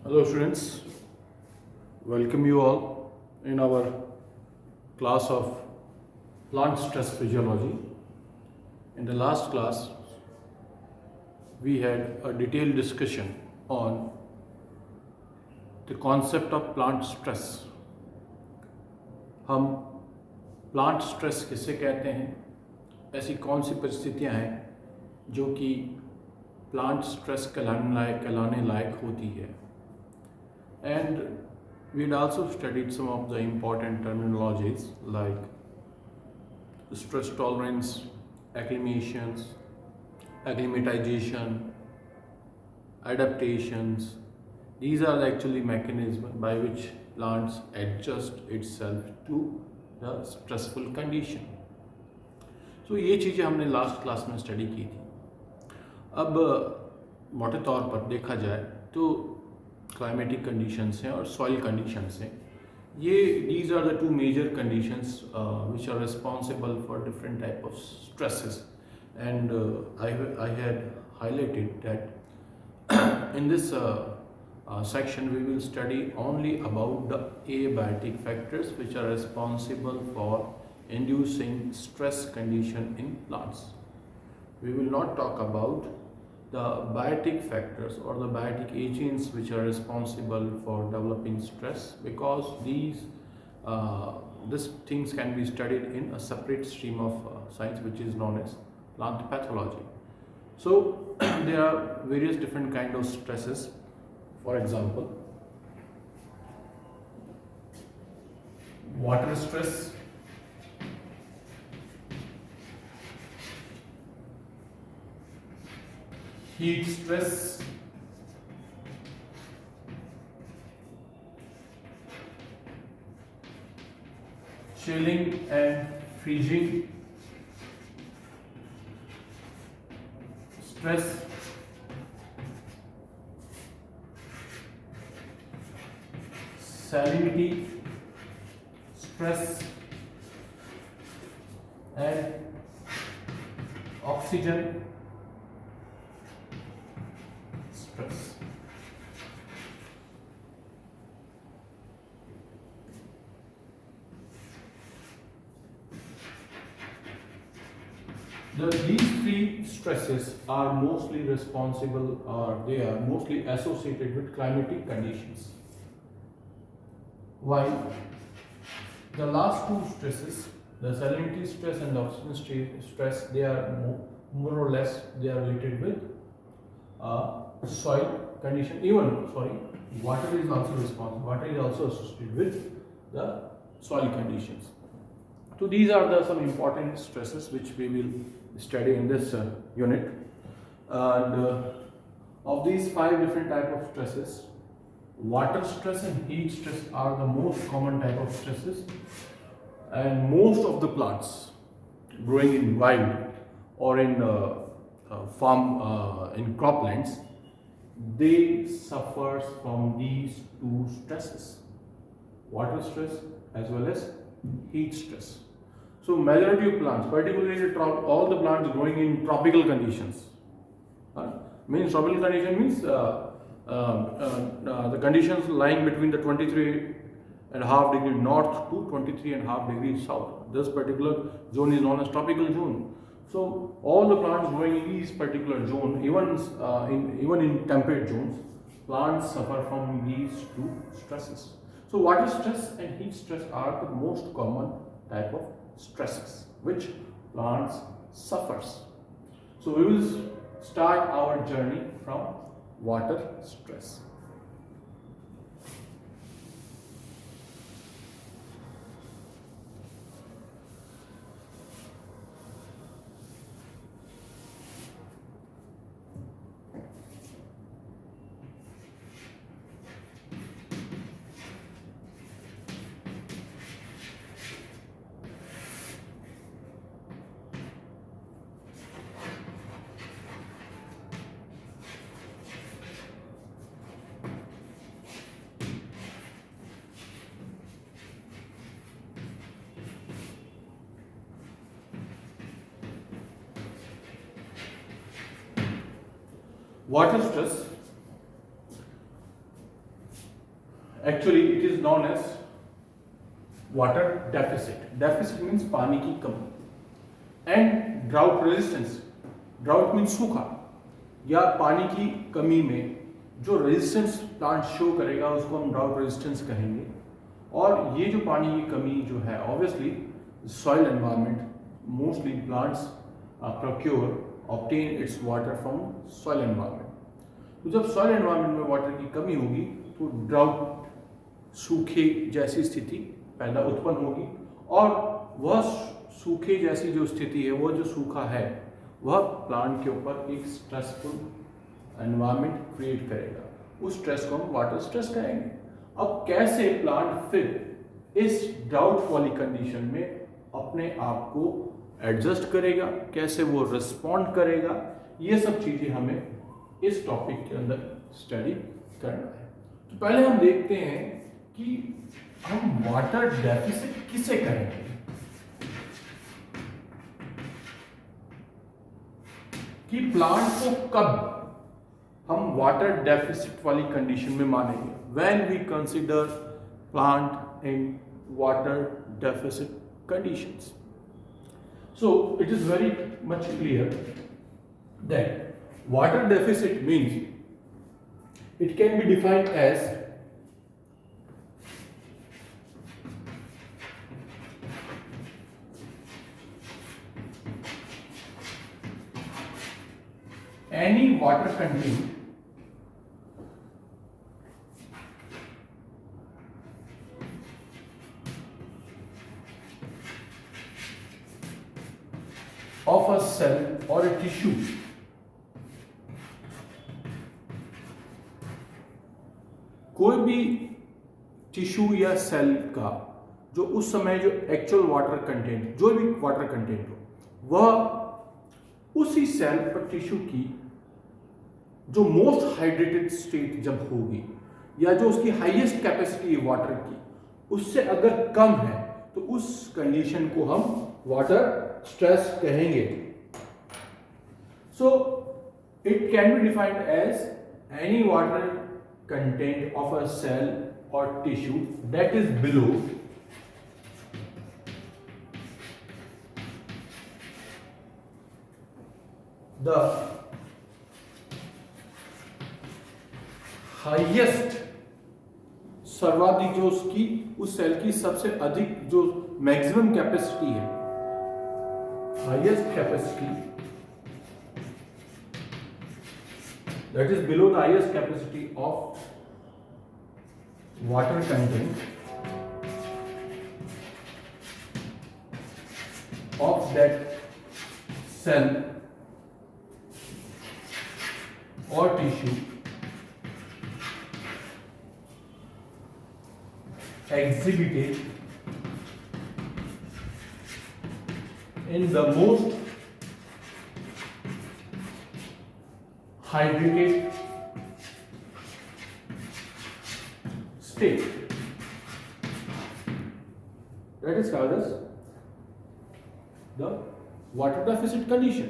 Hello students, welcome you all in our class of plant stress physiology. In the last class, we had a detailed discussion on the concept of plant stress. हम plant stress किसे कहते हैं, ऐसी कौन सी परिस्थितियां हैं जो कि प्लांट स्ट्रेस कहलाने लायक होती है. And we had also studied some of the important terminologies like stress tolerance, acclimatization, adaptations. These are actually mechanisms by which plants adjust itself to the stressful condition. So ये चीज़ें हमने last class में study की थी. अब मोटे तौर पर देखा जाए तो क्लाइमेटिक कंडीशंस हैं और सॉइल कंडीशंस हैं. ये these are the two major conditions which are responsible for different type of stresses. And I had highlighted that in this section we will study only about the abiotic factors which are responsible for inducing stress condition in plants. We will not talk about the biotic factors or the biotic agents which are responsible for developing stress, because these things can be studied in a separate stream of science which is known as plant pathology. So there are various different kind of stresses. For example, water stress, heat stress, chilling and freezing stress, salinity stress, and oxygen stress. These three stresses are mostly responsible, or they are mostly associated with climatic conditions. While the last two stresses, the salinity stress and the oxygen stress, they are more or less they are related with soil condition. Water is also responsible. Water is also associated with the soil conditions. So these are some important stresses which we will study in this unit. And of these 5 different type of stresses, water stress and heat stress are the most common type of stresses, and most of the plants growing in wild or in farm in croplands, they suffers from these two stresses, water stress as well as heat stress. So majority of plants, particularly all the plants growing in tropical conditions, means tropical condition means the conditions lying between the 23.5 degree north to 23.5 degrees south. This particular zone is known as tropical zone. So all the plants growing in these particular zone, even in temperate zones, plants suffer from these two stresses. So water stress and heat stress are the most common type of stresses which plants suffers. So we will start our journey from water stress. Water stress actually it is known as water deficit. Deficit means पानी की कमी. And drought resistance. Drought means सूखा या पानी की कमी में जो रेजिस्टेंस प्लांट शो करेगा उसको हम ड्राउट रेजिस्टेंस कहेंगे. और ये जो पानी की कमी जो है, obviously soil environment, mostly plants procure obtain it's water from soil environment. तो जब सॉइल एनवायरनमेंट में वाटर की कमी होगी तो ड्राउट, सूखे जैसी स्थिति पैदा उत्पन्न होगी. और वह सूखे जैसी जो स्थिति है, वो जो सूखा है, वह प्लांट के ऊपर एक स्ट्रेसफुल एनवायरनमेंट क्रिएट करेगा. उस स्ट्रेस को हम वाटर स्ट्रेस कहेंगे. अब कैसे प्लांट फिर इस ड्राउट वाली कंडीशन में अपने आप को एडजस्ट करेगा, कैसे वो रिस्पॉन्ड करेगा, ये सब चीजें हमें इस टॉपिक के अंदर स्टडी करना है. तो पहले हम देखते हैं कि हम वाटर डेफिसिट किसे करेंगे. कि प्लांट को कब हम वाटर डेफिसिट वाली कंडीशन में मानेंगे. When we consider plant in water deficit conditions. So it is very much clear that water deficit means it can be defined as any water content of a cell or a tissue कोई भी tissue या cell का जो उस समय जो actual water content, जो भी वाटर कंटेंट हो, वह उसी सेल और टिश्यू की जो मोस्ट हाइड्रेटेड स्टेट जब होगी या जो उसकी हाईएस्ट कैपेसिटी है वाटर की, उससे अगर कम है तो उस कंडीशन को हम वाटर स्ट्रेस कहेंगे. So it can be defined as any water content of a cell और tissue that is below the highest, सर्वाधिक जो उसकी उस सेल की सबसे अधिक जो मैक्सिमम कैपेसिटी है, highest capacity that is below the highest capacity of water content of that cell or tissue exhibited in the most hydrated state, that is called as the water deficit condition.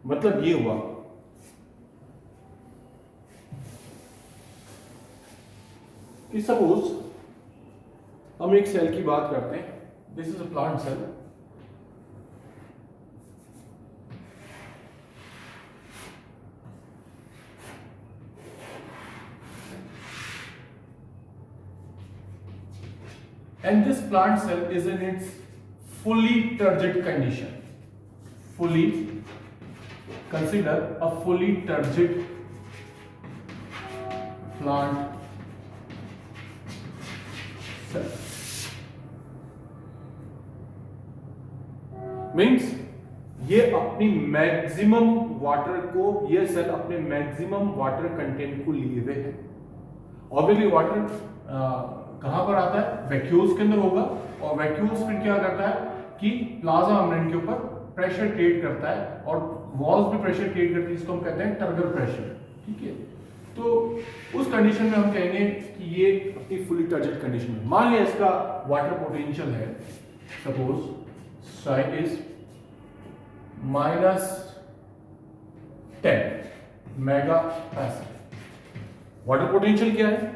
मतलब ये हुआ कि suppose हम एक cell की बात करते हैं. This is a plant cell. And this plant cell is in its fully turgid condition. Fully, consider a fully turgid plant cell. Means ये अपनी मैक्सिमम वाटर को, ये सेल अपने मैक्सिमम वाटर कंटेंट को लिए हुए है. ऑब्वियसली वाटर कहां पर आता है? वैक्यूल्स के अंदर होगा. और वैक्यूल्स फिर क्या करता है कि प्लाज्मा मेम्ब्रेन के ऊपर प्रेशर क्रिएट करता है और वॉल्स भी प्रेशर क्रिएट करती है, जिसको हम कहते हैं टर्गर प्रेशर. ठीक है. तो उस कंडीशन में हम कहेंगे कि ये अपनी फुली टर्जिड कंडीशन में. मान लिया इसका वाटर पोटेंशियल है, suppose site is -10 mega pascal. Water potential क्या है?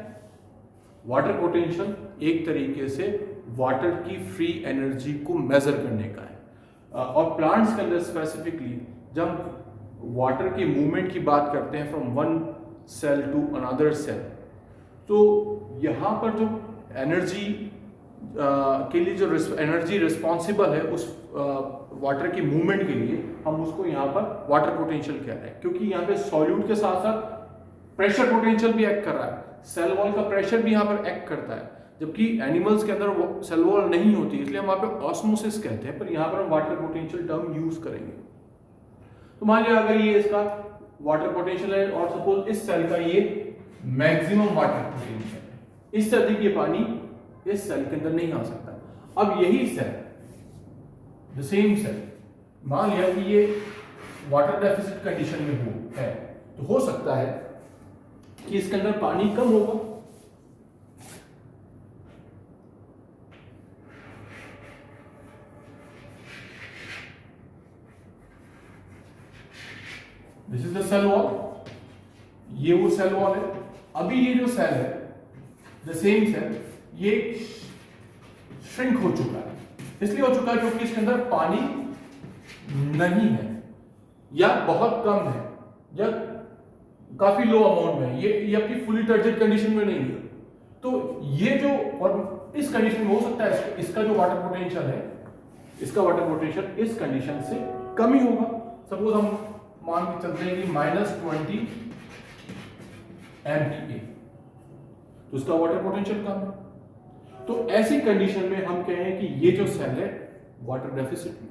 वाटर पोटेंशियल एक तरीके से वाटर की फ्री एनर्जी को मेजर करने का है। और प्लांट्स के अंदर स्पेसिफिकली जब वाटर के मूवमेंट की बात करते हैं from one cell to another cell, तो यहाँ पर जो एनर्जी के लिए जो एनर्जी रिस्पॉन्सिबल है उस वाटर के मूवमेंट के लिए, हम उसको यहाँ पर वाटर पोटेंशियल कह रहे हैं, क्योंकि यहाँ पे सॉल्यूट के साथ साथ प्रेशर पोटेंशियल भी एक्ट कर रहा है। सेल वॉल का प्रेशर भी यहाँ पर एक्ट करता है, जबकि एनिमल्स के अंदर सेल वॉल नहीं होती, इसलिए हम वहाँ पे ऑस्मोसिस कहते हैं, पर यहाँ पर हम वाटर पोटेंशियल टर्म यूज करेंगे। तो मान लिया अगर ये इसका वाटर पोटेंशियल है और सपोज इस सेल का ये मैक्सिमम वाटर पोटेंशियल है, इससे अधिक ये पानी इस सेल के अंदर नहीं आ सकता। अब यही सेल, द सेम सेल, मान लिया कि ये वाटर डेफिसिट कंडीशन में है, तो हो सकता है कि इसके अंदर पानी कम होगा। This is the cell wall, ये वो सेल वॉल है। अभी ये जो सेल है, द सेम सेल, ये श्रिंक हो चुका है। इसलिए हो चुका है क्योंकि इसके अंदर पानी नहीं है, या बहुत कम है, या काफी लो अमाउंट में है। ये अपनी फुली टर्जिड कंडीशन में नहीं है। तो ये जो, और इस कंडीशन में हो सकता है इसका जो वाटर पोटेंशियल है, इसका वाटर पोटेंशियल इस कंडीशन से कम ही होगा। सपोज हम मान के चलते हैं कि -20 MPa, तो इसका वाटर पोटेंशियल कम है। तो ऐसी कंडीशन में हम कहें कि ये जो सेल है वाटर डेफिसिट में।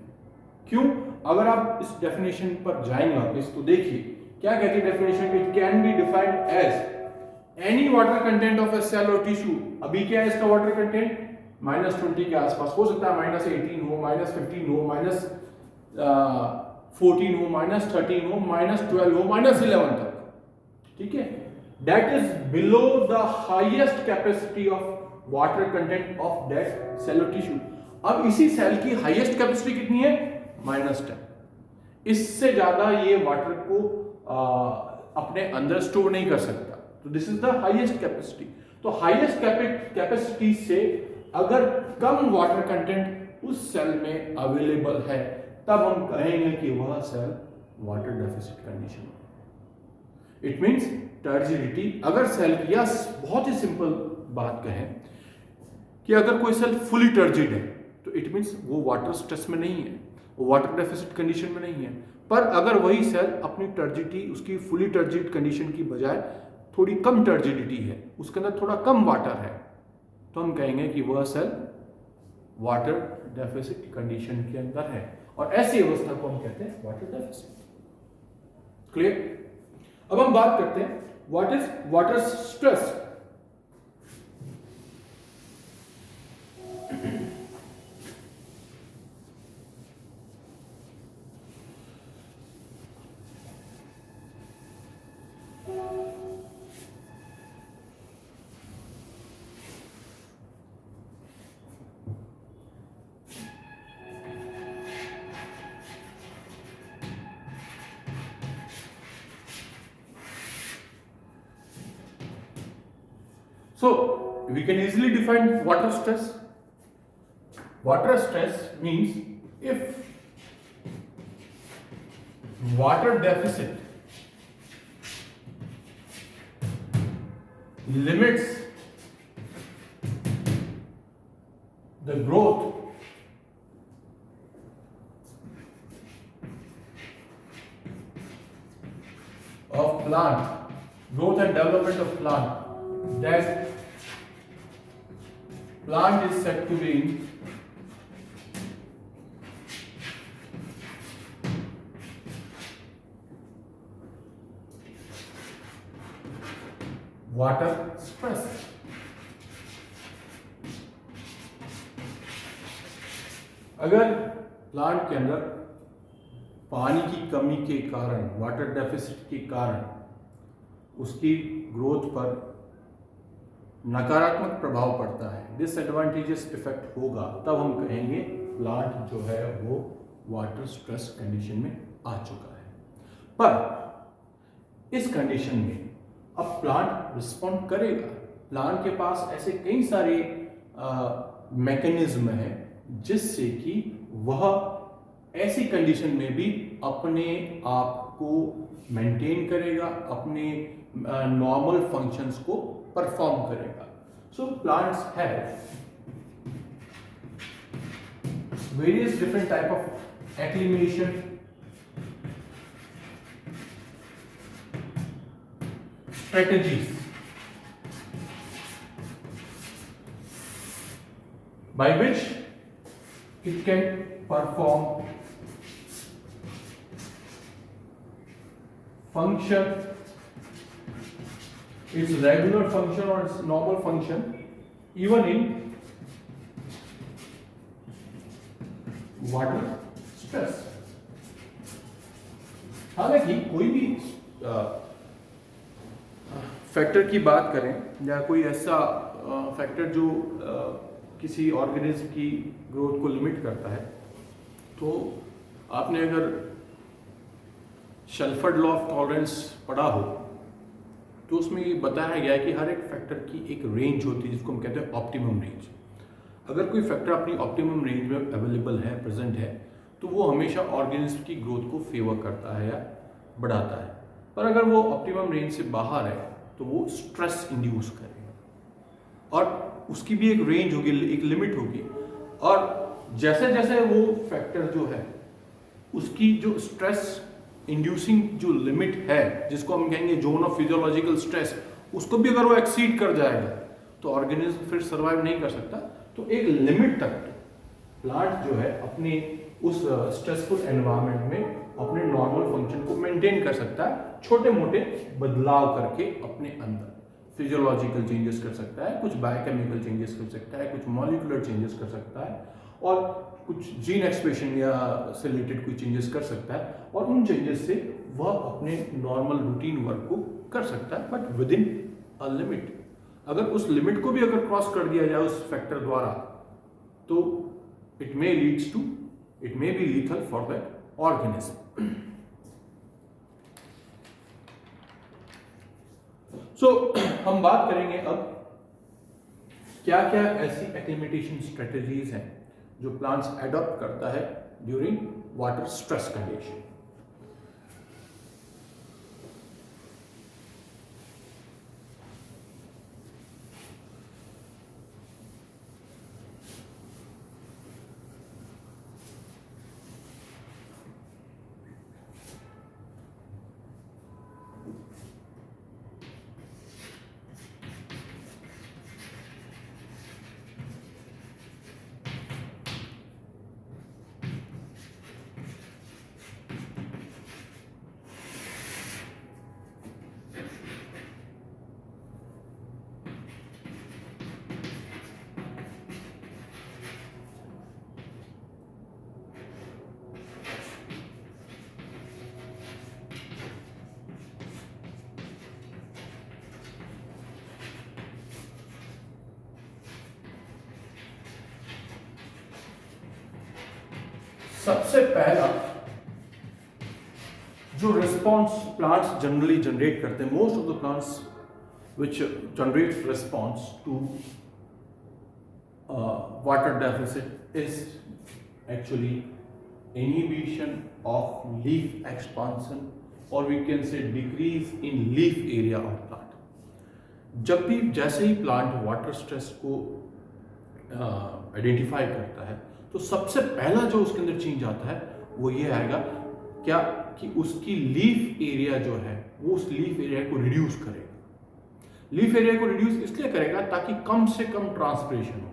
क्यों? अगर आप इस डेफिनेशन पर जाएंगे वापस, तो देखिए क्या कहती है definition, it can be defined as any water content of a cell और टिश्यू। अभी क्या है इसका वाटर कंटेंट? -20 के आसपास, हो सकता है -18 हो, -15 हो, -14 हो, -13 हो, -12 हो, -11 तक, ठीक है। That is below the highest capacity of water content of that cell और टिश्यू। अब इसी सेल की हाईएस्ट कैपेसिटी कितनी है? -10। इससे ज्यादा ये वाटर को अपने अंदर स्टोर नहीं कर सकता। तो this is the highest capacity. तो हाईएस्ट कैपेसिटी से अगर कम वाटर कंटेंट उस सेल में अवेलेबल है, तब हम कहेंगे कि वह सेल वाटर डेफिसिट कंडीशन में। It means turgidity. अगर सेल की, या बहुत ही सिंपल बात कहें कि अगर कोई सेल फुली टर्जिड है, तो इट मींस वो वाटर स्ट्रेस में नहीं है, वो वाटर डेफिसिट कंडीशन में नहीं है। पर अगर वही सेल अपनी टर्जिडिटी, उसकी फुली टर्जिड कंडीशन की बजाय थोड़ी कम टर्जिडिटी है, उसके अंदर थोड़ा कम वाटर है, तो हम कहेंगे कि वह सेल वाटर डेफिसिट कंडीशन के अंदर है, और ऐसी अवस्था को हम कहते हैं वाटर डेफिसिट। क्लियर? अब हम बात करते हैं what is water stress. So we can easily define water stress. Water stress means if water deficit limits the growth of plant, growth and development of plant, that plant is said to be in water stress. अगर plant के अंदर पानी की कमी के कारण, water deficit के कारण उसकी ग्रोथ पर नकारात्मक प्रभाव पड़ता है, डिसएडवांटेजेस इफेक्ट होगा, तब हम कहेंगे प्लांट जो है वो वाटर स्ट्रेस कंडीशन में आ चुका है। पर इस कंडीशन में अब प्लांट रिस्पॉन्ड करेगा, प्लांट के पास ऐसे कई सारे मैकेनिज्म है जिससे कि वह ऐसी कंडीशन में भी अपने आप को मेंटेन करेगा, अपने नॉर्मल फंक्शंस को परफॉर्म करेगा. So plants have various different type of acclimation strategies by which it can perform function, its regular function or its normal function even in water stress. हालांकि कोई भी फैक्टर की बात करें या कोई ऐसा फैक्टर जो किसी ऑर्गेनिज्म की ग्रोथ को लिमिट करता है, तो आपने अगर शेल्फर्ड लॉ ऑफ टॉलरेंस पढ़ा हो तो उसमें ये बताया गया है कि हर एक फैक्टर की एक रेंज होती है जिसको हम कहते हैं ऑप्टिमम रेंज. अगर कोई फैक्टर अपनी ऑप्टिमम रेंज में अवेलेबल है, प्रेजेंट है, तो वो हमेशा ऑर्गेनिज्म की ग्रोथ को फेवर करता है या बढ़ाता है. पर अगर वो ऑप्टिमम रेंज से बाहर है तो वो स्ट्रेस इंड्यूस करेगा और उसकी भी एक रेंज होगी, एक लिमिट होगी. और जैसे जैसे वो फैक्टर जो है उसकी जो स्ट्रेस इंड्यूसिंग जो लिमिट है, जिसको हम कहेंगे जोन ऑफ फिजियोलॉजिकल स्ट्रेस, उसको भी अगर वो एक्सीड कर जाएगा तो ऑर्गेनिज्म फिर सर्वाइव नहीं कर सकता. तो एक लिमिट तक प्लांट जो है अपने उस स्ट्रेसफुल एनवायरनमेंट में अपने नॉर्मल फंक्शन को मेंटेन कर सकता है, छोटे मोटे बदलाव करके अपने अंदर फिजियोलॉजिकल चेंजेस कर सकता है, कुछ बायोकेमिकल चेंजेस कर सकता है, कुछ मॉलिक्यूलर चेंजेस कर सकता है और कुछ जीन एक्सप्रेशन या से रिलेटेड कोई चेंजेस कर सकता है. और उन चेंजेस से वह अपने नॉर्मल रूटीन वर्क को कर सकता है, but with in a limit. अगर उस लिमिट को भी अगर क्रॉस कर दिया जाए उस फैक्टर द्वारा तो it may be lethal for that organism. So हम बात करेंगे अब क्या क्या ऐसी एक्लिमेटेशन स्ट्रेटजीज हैं जो प्लांट्स एडॉप्ट करता है ड्यूरिंग वाटर स्ट्रेस कंडीशन. सबसे पहला जो रिस्पॉन्स प्लांट्स जनरली जनरेट करते हैं, most of the plants which generates response to water deficit is actually inhibition of leaf expansion, or we can say decrease in leaf area of plant. जब भी जैसे ही plant water stress को identify करता है तो सबसे पहला जो उसके अंदर चेंज आता है वो ये आएगा क्या कि उसकी लीफ एरिया जो है वो उस लीफ एरिया को रिड्यूस करेगा. लीफ एरिया को रिड्यूस इसलिए करेगा ताकि कम से कम ट्रांसपिरेशन हो.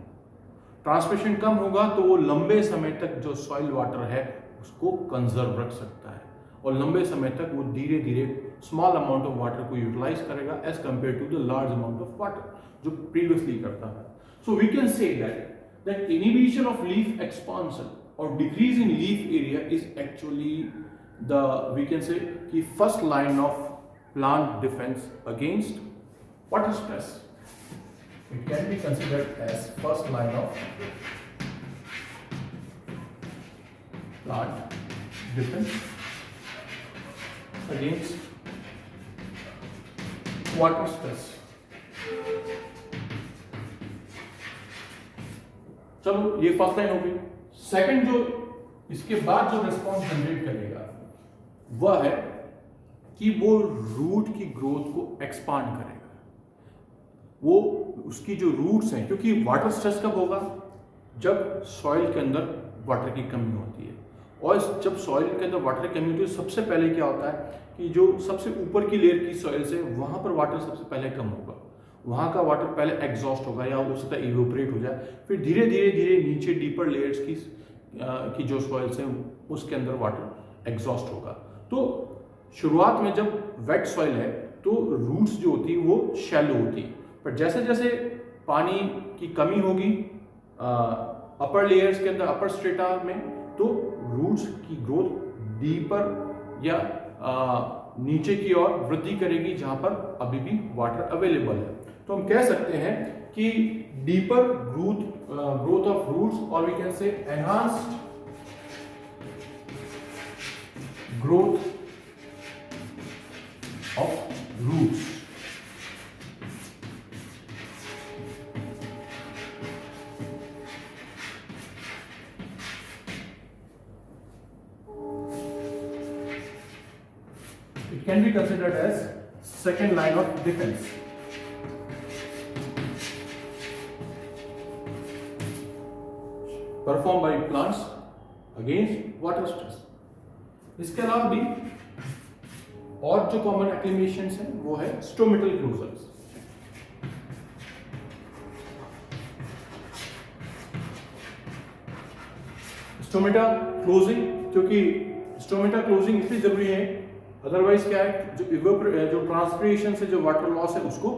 ट्रांसपिरेशन कम होगा तो वो लंबे समय तक जो सॉइल वाटर है उसको कंजर्व रख सकता है और लंबे समय तक वो धीरे धीरे स्मॉल अमाउंट ऑफ वाटर को यूटिलाइज करेगा as compare to the large amount of water जो प्रीवियसली करता है. So we can say that inhibition of leaf expansion or decrease in leaf area is actually the, we can say, the first line of plant defense against water stress. It can be considered as first line of plant defense against water stress. चलो ये first line हो गई। Second जो इसके बाद जो response generate करेगा वह है कि वो रूट की ग्रोथ को एक्सपांड करेगा। वो उसकी जो रूट्स हैं, क्योंकि वाटर स्ट्रेस कब होगा, जब सॉइल के अंदर वाटर की कमी होती है। और जब सॉइल के अंदर वाटर की कमी होती है सबसे पहले क्या होता है कि जो सबसे ऊपर की लेयर की सॉइल से वहां पर वाटर सबसे पहले कम होगा, वहां का वाटर पहले एग्जॉस्ट होगा या हो सकता है इवेपोरेट हो जाए, फिर धीरे धीरे धीरे नीचे डीपर लेयर्स की जो सॉइल्स हैं उसके अंदर वाटर एग्जॉस्ट होगा। तो शुरुआत में जब वेट सॉइल है तो रूट्स जो होती है वो शैलो होती है, पर जैसे जैसे पानी की कमी होगी अपर लेयर्स के अंदर, अपर स्ट्रेटा में, तो रूट्स की ग्रोथ डीपर या नीचे की ओर वृद्धि करेगी जहां पर अभी भी वाटर अवेलेबल है। तो हम कह सकते हैं कि डीपर ग्रोथ ऑफ रूट्स, और we can say enhanced growth of roots. It can be considered as second line of defense. Performed by plants against water stress. इसके अलावा भी और जो कॉमन एक्लिमेशंस हैं वो है स्टोमेटल क्लोजर्स। स्टोमेटा क्लोजिंग, क्योंकि स्टोमेटा क्लोजिंग इसलिए जरूरी है, अदरवाइज क्या है जो ट्रांसपिरेशन से जो वाटर लॉस है उसको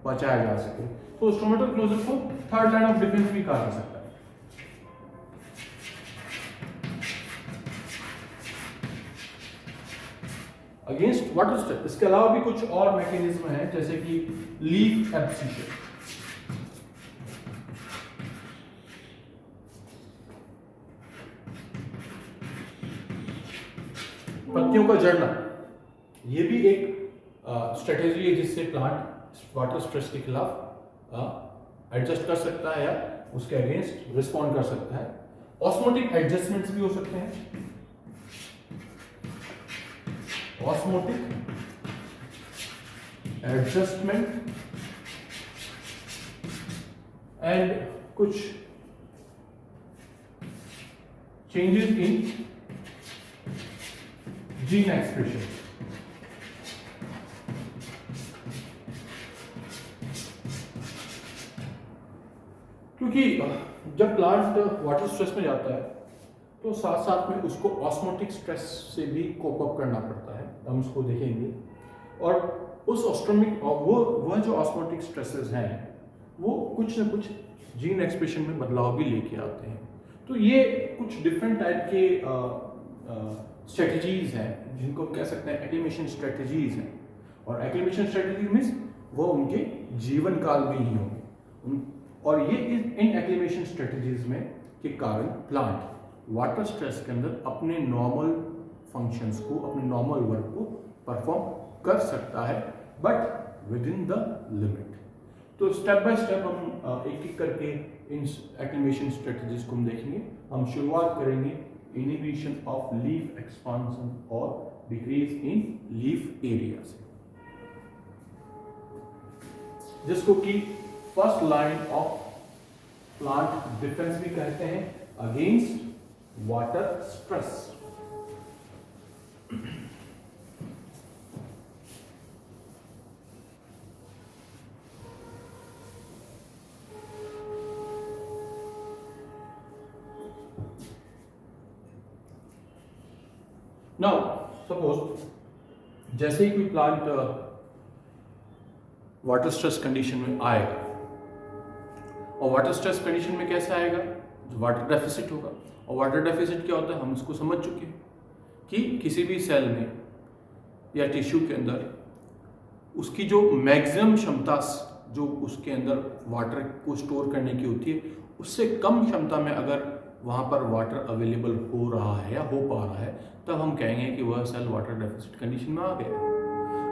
बचाया जा सके। तो स्टोमेटल क्लोजर को थर्ड लाइन ऑफ डिफेंस भी कहा जा सकता है। अगेंस्ट वाटर स्ट्रेस इसके अलावा भी कुछ और मैकेनिज्म है, जैसे कि लीफ एब्सिशन। पत्तियों का झड़ना, ये भी एक स्ट्रेटेजी है जिससे प्लांट वाटर स्ट्रेस के खिलाफ एडजस्ट कर सकता है या उसके अगेंस्ट रिस्पॉन्ड कर सकता है। ऑस्मोटिक एडजस्टमेंट्स भी हो सकते हैं, ऑस्मोटिक एडजस्टमेंट एंड कुछ चेंजेस इन जीन एक्सप्रेशन। क्योंकि जब प्लांट वाटर स्ट्रेस में जाता है तो साथ साथ में उसको ऑस्मोटिक स्ट्रेस से भी कोप अप करना पड़ता है, हम उसको देखेंगे। और उस ऑस्ट्रोमिक वह जो ऑस्मोटिक स्ट्रेसेस हैं वो कुछ ना कुछ जीन एक्सप्रेशन में बदलाव भी लेके आते हैं। तो ये कुछ डिफरेंट टाइप के स्ट्रेटजीज हैं जिनको कह सकते हैं एक्लिमेशन स्ट्रेटजीज हैं। और एक्लिमेशन स्ट्रेटजीज मीन्स वो उनके जीवन काल में ही होंगे, और ये इन एक्लिमेशन स्ट्रेटजीज में के कारण प्लांट वाटर स्ट्रेस के अंदर अपने नॉर्मल फंक्शंस को, अपने नॉर्मल वर्क को परफॉर्म कर सकता है, but with in the limit. तो स्टेप बाय स्टेप हम एक एक करके इन एक्लिमेशन स्ट्रेटजीज को हम देखेंगे। हम शुरुआत करेंगे इनहिबिशन ऑफ लीफ एक्सपांशन और डिक्रीज इन लीफ एरिया से, जिसको कि first line of plant defence भी कहते हैं against water stress. Now suppose जैसे ही कोई प्लांट वाटर स्ट्रेस कंडीशन में आएगा, और वाटर स्ट्रेस कंडीशन में कैसे आएगा, वाटर डेफिसिट होगा। और वाटर डेफिसिट क्या होता है हम इसको समझ चुके हैं कि किसी भी सेल में या टिश्यू के अंदर उसकी जो मैक्सिमम क्षमता जो उसके अंदर वाटर को स्टोर करने की होती है उससे कम क्षमता में अगर वहाँ पर वाटर अवेलेबल हो रहा है या हो पा रहा है, तब हम कहेंगे कि वह सेल वाटर डेफिसिट कंडीशन में आ गया है।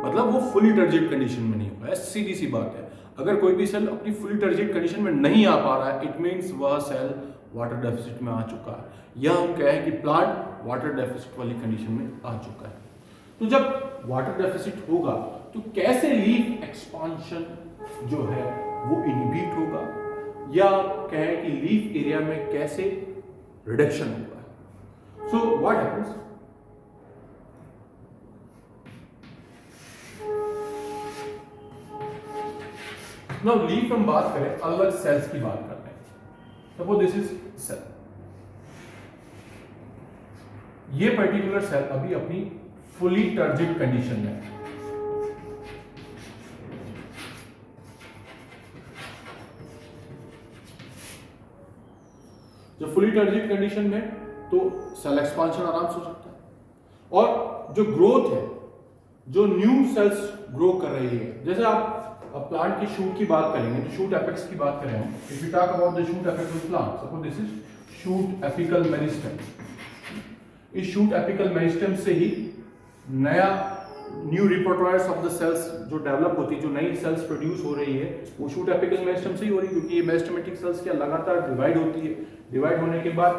मतलब वो फुली टर्जिट कंडीशन में नहीं होगा। सीधी सी बात है, अगर कोई भी सेल अपनी फुली टर्जिट कंडीशन में नहीं आ पा रहा है, इट मीन्स वह सेल वाटर डेफिसिट में आ चुका है, या हम कहें कि प्लांट वाटर डेफिसिट वाली कंडीशन में आ चुका है। तो जब वाटर डेफिसिट होगा तो कैसे लीफ एक्सपांशन जो है वो इनहिबिट होगा, या कहें कि लीफ एरिया में कैसे रिडक्शन होगा। So what happens, now leaf हम बात करें, अलग सेल्स की बात करते हैं। सपोज दिस इज सेल, ये पर्टिकुलर सेल अभी अपनी फुली टर्जिड कंडीशन में है। जब फुली टर्जिड कंडीशन में तो सेल एक्सपांशन आराम से हो सकता है, और जो ग्रोथ है, जो न्यू सेल्स ग्रो कर रही है, जैसे आप प्लांट की शूट की बात करेंगे तो शूट एपेक्स की बात करें, if you talk about the shoot apex of plant, suppose this is shoot apical meristem. इस शूट एपिकल मेरिस्टेम से ही नया new reporters of the cells जो डेवलप होती है, जो नई सेल्स प्रोड्यूस हो रही है, वो शूट एपिकल मेरिस्टेम से ही हो रही है, क्योंकि ये मेरिस्टेमेटिक सेल्स क्या लगातार डिवाइड होती है। डिवाइड होने के बाद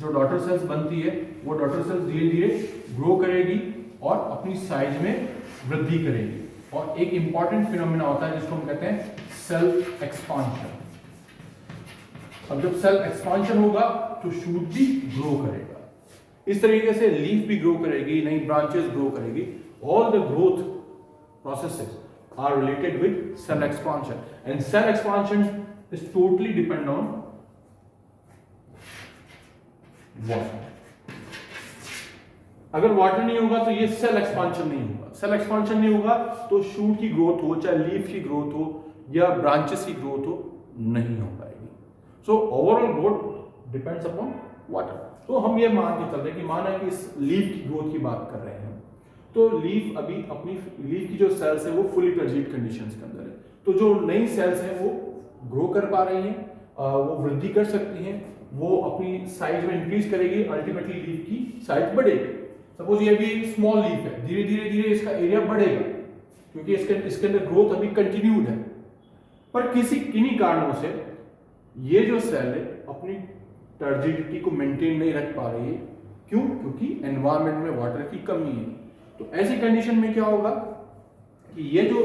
जो डॉटर सेल्स बनती है, वो डॉटर सेल्स धीरे धीरे ग्रो करेगी और अपनी साइज में वृद्धि करेगी, और एक इंपॉर्टेंट फिनोमेना होता है जिसको हम कहते हैं सेल एक्सपांशन। अब जब सेल एक्सपांशन होगा तो शूट भी ग्रो करेगा, इस तरीके से लीफ भी ग्रो करेगी, नई ब्रांचेस ग्रो करेगी। All the growth processes are related with cell expansion, and cell expansion is totally depend on water. अगर वाटर नहीं होगा तो ये सेल एक्सपांशन नहीं होगा। सेल एक्सपांशन नहीं होगा तो शूट की ग्रोथ हो, चाहे लीफ की ग्रोथ हो या ब्रांचेस की ग्रोथ हो, नहीं हो पाएगी। So overall growth depends upon water. तो हम ये मान के चल रहे हैं कि माना कि इस लीफ की ग्रोथ की बात कर रहे हैं, तो लीफ अभी अपनी लीफ की जो सेल्स है वो फुली टर्जिड कंडीशंस के अंदर है, तो जो नई सेल्स हैं वो ग्रो कर पा रही हैं, वो वृद्धि कर सकती हैं, वो अपनी साइज में इंक्रीज करेगी, अल्टीमेटली लीफ की साइज बढ़ेगी। सपोज ये भी स्मॉल लीफ है, धीरे धीरे धीरे इसका एरिया बढ़ेगा, क्योंकि इसके अंदर ग्रोथ अभी कंटिन्यूड है। पर किन्हीं कारणों से ये जो सेल है अपनी टर्जिडिटी को मेंटेन नहीं रख पा रही है। क्यों? क्योंकि एनवायरनमेंट में वाटर की कमी है। तो ऐसी कंडीशन में क्या होगा कि ये जो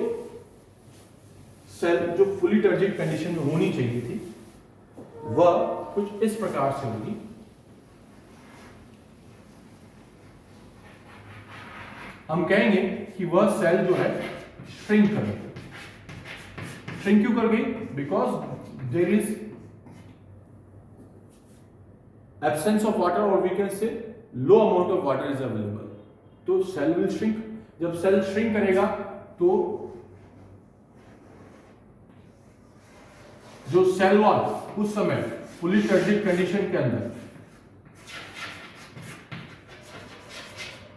सेल जो फुली टर्जिड कंडीशन में होनी चाहिए थी, वह कुछ इस प्रकार से होगी। हम कहेंगे कि वह सेल जो है श्रिंक कर गई। श्रिंक क्यों कर गई? Because there is absence of water, और we can say low amount of water is available, तो सेल विल श्रिंक। जब सेल श्रिंक करेगा तो जो सेल वॉल उस समय फुली टर्जिड कंडीशन के अंदर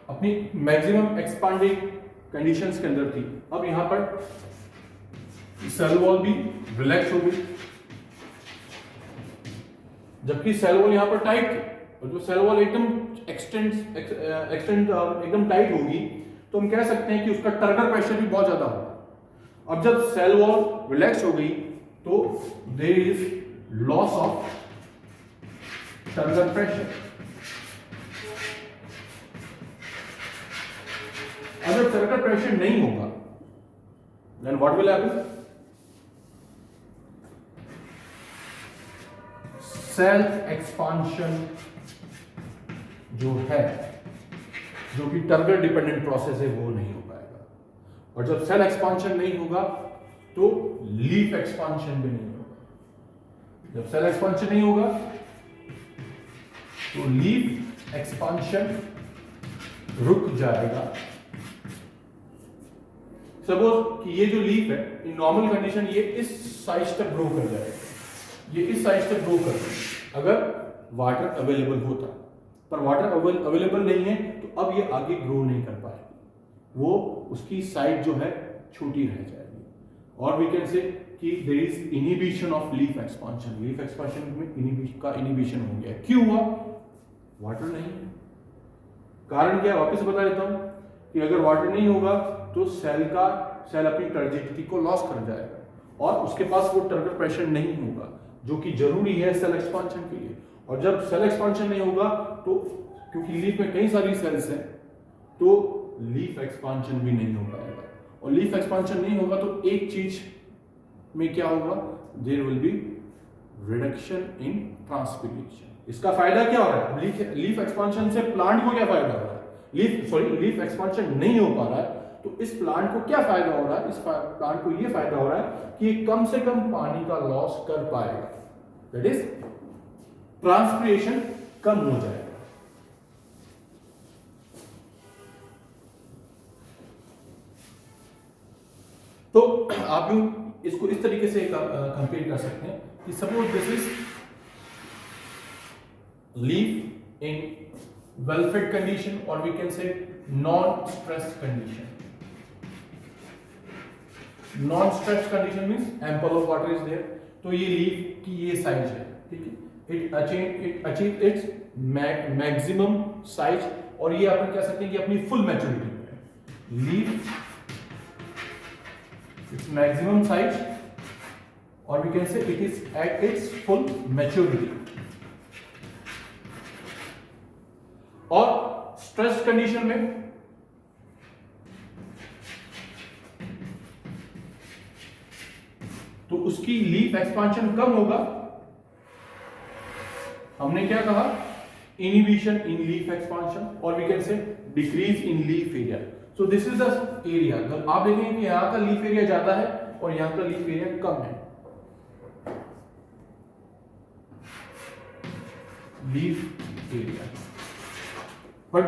अपनी मैक्सिमम एक्सपांडिंग कंडीशंस के अंदर थी, अब यहां पर सेल वॉल भी रिलैक्स हो गई, जबकि सेल वॉल यहां पर टाइट थी। और जो सेल वॉल एकदम एक्सटेंड एकदम टाइट होगी तो हम कह सकते हैं कि उसका टर्गर प्रेशर भी बहुत ज्यादा होगा। अब जब सेल वॉल रिलैक्स हो गई तो there is loss of turgor pressure. अगर टर्गर प्रेशर नहीं होगा then what will happen? Cell expansion जो है, जो कि टर्गर डिपेंडेंट प्रोसेस है, वो नहीं हो पाएगा। और जब सेल एक्सपांशन नहीं होगा तो लीफ एक्सपांशन भी नहीं होगा। जब सेल एक्सपांशन नहीं होगा तो लीफ एक्सपांशन रुक जाएगा। सपोज कि ये जो लीफ है इन नॉर्मल कंडीशन ये इस साइज तक ग्रो कर जाएगा, ये इस साइज तक ग्रो कर जाएगा अगर वाटर अवेलेबल होता, पर वाटर अवेलेबल नहीं है तो अब ये आगे ग्रो नहीं कर पाएगी, वो उसकी साइज जो है छोटी रह जाएगी। और वी कैन से कि there is inhibition of leaf expansion. Leaf expansion में इनहिबिशन हो गया। क्यों हुआ? वाटर नहीं है। कारण क्या है? वापस बता देता हूं कि अगर वाटर नहीं होगा तो सेल अपनी टर्जिडिटी को लॉस कर जाएगा और उसके पास वो टर्गर प्रेशर नहीं होगा जो कि जरूरी है सेल एक्सपांशन के लिए। और जब सेल एक्सपांशन नहीं होगा तो क्योंकि लीफ में कई सारी सेल्स हैं तो लीफ एक्सपांशन भी नहीं हो पाएगा, और लीफ एक्सपांशन नहीं होगा तो एक चीज में क्या होगा, there will be reduction in transpiration. इसका फायदा क्या हो रहा है, लीफ एक्सपांशन से प्लांट को क्या फायदा हो रहा है, लीफ एक्सपांशन नहीं हो पा रहा है तो इस प्लांट को क्या फायदा हो रहा है, इस प्लांट को ये फायदा हो रहा है कि कम से कम पानी का लॉस कर पाएगा, दैट इज ट्रांसपिरेशन कम हो जाएगा। तो आप यूं इसको इस तरीके से कंपेयर कर सकते हैं कि suppose this is leaf in well fit condition और we can say non stressed condition. Non stressed condition means ample of water is there, तो ये लीफ की ये साइज है, ठीक है, it achieve its maximum size, और ये अपन कह सकते हैं कि अपनी फुल मैच्योरिटी पे है। Leaf its maximum size or we can say it is at its full maturity। और स्ट्रेस कंडीशन में तो उसकी लीफ एक्सपांशन कम होगा। हमने क्या कहा, इनहिबिशन इन लीफ एक्सपांशन और we can say decrease in leaf area. So this is the area, आप देखेंगे कि यहां का लीफ एरिया ज्यादा है और यहां का लीफ एरिया कम है। लीफ एरिया पर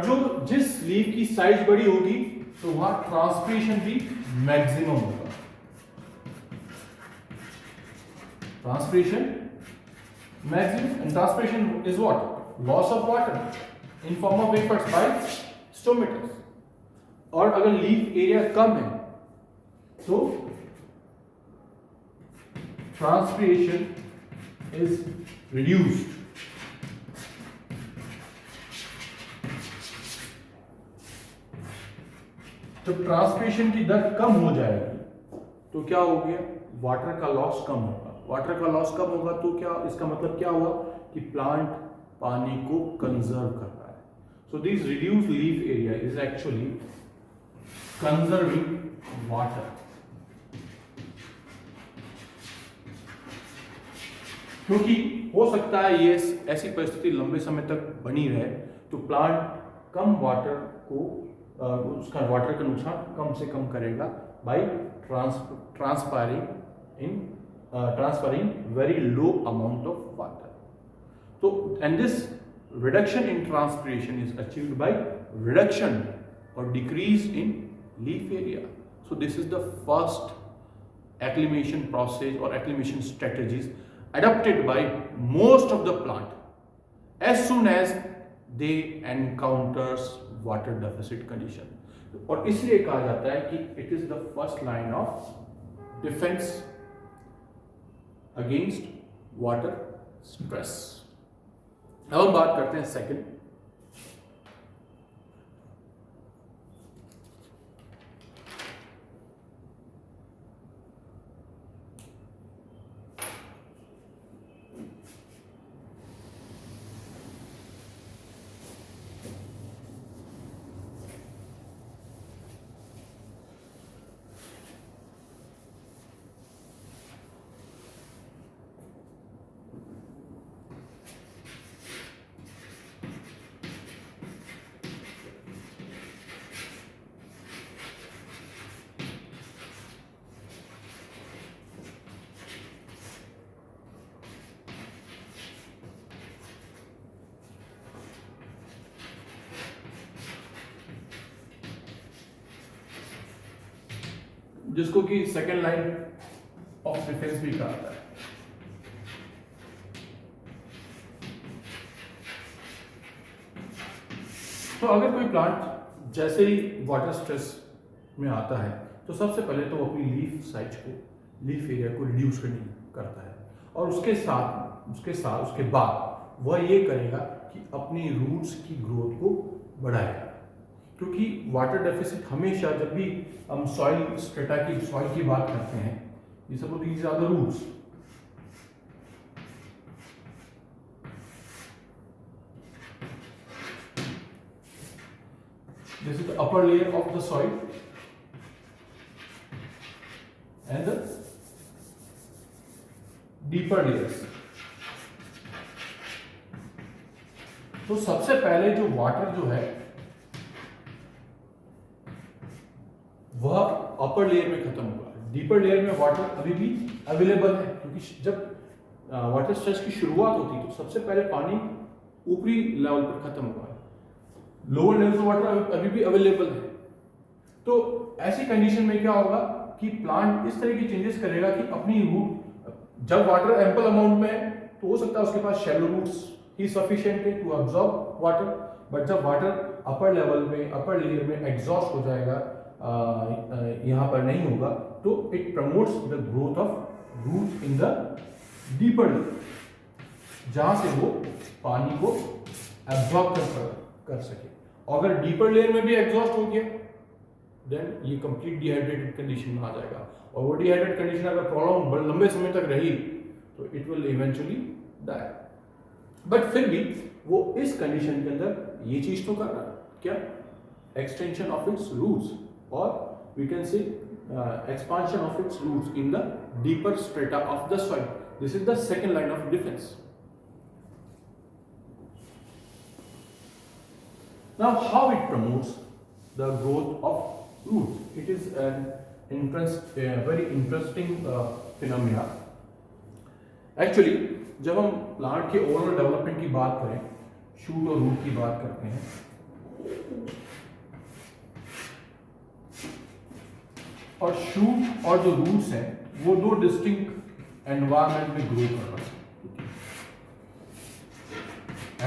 जिस लीफ की साइज बड़ी होगी तो वहां ट्रांसपिरेशन भी मैक्सिमम होगा। Transpiration maximum, and transpiration is what, loss of water in form of vapours by stomatas. और अगर लीफ एरिया कम है तो ट्रांसपिरेशन इज रिड्यूस्ड। जब ट्रांसपिरेशन की दर कम हो जाएगी तो क्या हो गया, वाटर का लॉस कम होगा। वाटर का लॉस कम होगा तो क्या, इसका मतलब क्या हुआ कि प्लांट पानी को कंजर्व कर रहा है। So this reduced leaf area is actually conserving water. क्योंकि हो सकता है ये ऐसी परिस्थिति लंबे समय तक बनी रहे तो प्लांट कम वाटर को उसका वाटर का नुकसान कम से कम करेगा by transferring very low amount of water. तो and this reduction in transpiration is achieved by reduction or decrease in leaf area. So this is the first acclimation process or acclimation strategies adopted by most of the plant as soon as they encounters water deficit condition। और इसलिए कहा जाता है कि it is the first line of defense against water stress। अब हम बात करते हैं सेकंड। जिसको कि सेकेंड लाइन ऑफ डिफेंस भी कहा जाता है। तो अगर कोई प्लांट जैसे ही वाटर स्ट्रेस में आता है तो सबसे पहले तो अपनी लीफ साइज को, लीफ एरिया को रिड्यूस करता है और उसके बाद वह ये करेगा कि अपनी रूट्स की ग्रोथ को बढ़ाएगा। क्योंकि वाटर डेफिसिट हमेशा, जब भी हम सॉइल की बात करते हैं, ये सब these are the roots. This is the upper layer of the soil and the deeper layers. तो सबसे पहले जो वाटर जो है वह अपर लेयर में खत्म हुआ। डीपर लेयर में वाटर अभी भी अवेलेबल है, क्योंकि जब वाटर स्ट्रेस की शुरुआत होती तो सबसे पहले पानी ऊपरी लेवल पर खत्म हुआ है, लोअर लेवल पर वाटर अभी भी अवेलेबल है। तो ऐसी कंडीशन में क्या होगा कि प्लांट इस तरह की चेंजेस करेगा कि अपनी रूट, जब वाटर एम्पल अमाउंट में है तो हो सकता है उसके पास शैलो रूट्स ही सफिशिएंट है टू अब्सॉर्ब वाटर, बट जब वाटर अपर लेवल में, अपर लेयर में एग्जॉस्ट हो जाएगा, यहाँ पर नहीं होगा, तो it promotes the growth of root in the deeper layer, जहां से वो पानी को एब्जॉर्ब कर सके। अगर डीपर लेयर में भी एग्जॉस्ट हो गया देन ये कंप्लीट डिहाइड्रेटेड कंडीशन में आ जाएगा, और वो डिहाइड्रेटेड कंडीशन अगर प्रॉब्लम लंबे समय तक रही तो it will eventually die. But फिर भी वो इस कंडीशन के अंदर ये चीज तो कर रहा है, क्या? एक्सटेंशन ऑफ इट्स रूट्स, और we can say expansion of its roots in the deeper strata of the soil. This is the second line of defence. Now, how it promotes the growth of roots? It is very interesting phenomena. Actually, जब हम plant के overall development की बात करें, shoot और root की बात करते हैं, और शूट और जो रूट्स हैं वो दो डिस्टिंक्ट एनवायरमेंट में ग्रो कर रहा है।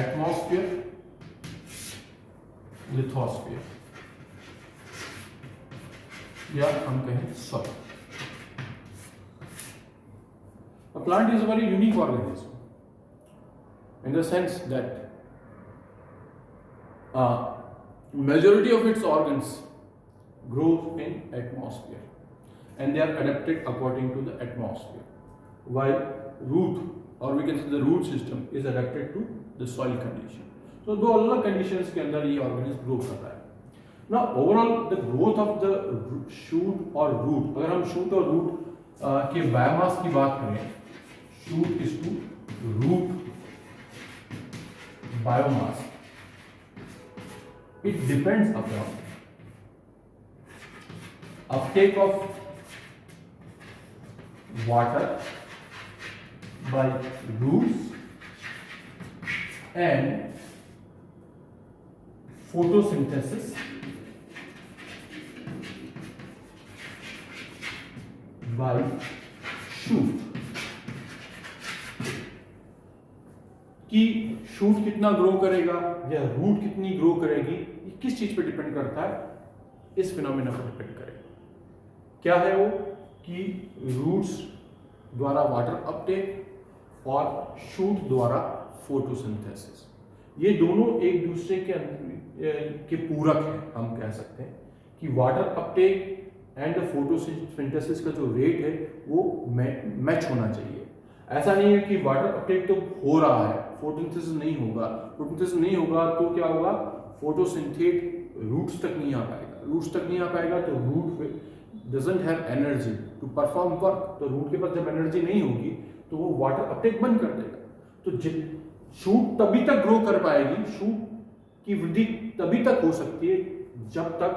एटमॉस्फेयर, लिथोस्फेयर, या हम कहें soil. A plant is a very unique organism in the sense that majority of its organs grow in atmosphere and they are adapted according to the atmosphere, while root, or we can say the root system, is adapted to the soil condition. तो दो अलग अलग conditions के अंदर ये organism grow कर रहा है ना। Overall the growth of the shoot और रूट, अगर हम शूट और रूट के बायोमास की बात करें, shoot is to root biomass, it depends upon uptake of water by roots and photosynthesis by shoot, कि शूट कितना ग्रो करेगा या रूट कितनी ग्रो करेगी, ये किस चीज पे डिपेंड करता है? इस फिनोमेना पर डिपेंड करेगा। क्या है वो? कि रूट्स द्वारा वाटर अपटेक और शूट द्वारा फोटोसिंथेसिस, ये दोनों एक दूसरे के पूरक हैं। हम कह सकते हैं कि वाटर अपटेक एंड फोटोसिंथेसिस का जो रेट है वो मैच होना चाहिए। ऐसा नहीं है कि वाटर अपटेक तो हो रहा है, फोटोसिंथेसिस नहीं होगा। फोटोसिंथेसिस नहीं होगा तो क्या होगा? फोटोसिंथेट रूट्स तक नहीं आ पाएगा। रूट्स तक नहीं आ पाएगा तो root doesn't have energy to perform work. तो रूट के पास जब एनर्जी नहीं होगी तो वो वाटर अपटेक बंद कर देगा। तो शूट तभी तक ग्रो कर पाएगी, शूट की वृद्धि तभी तक हो सकती है जब तक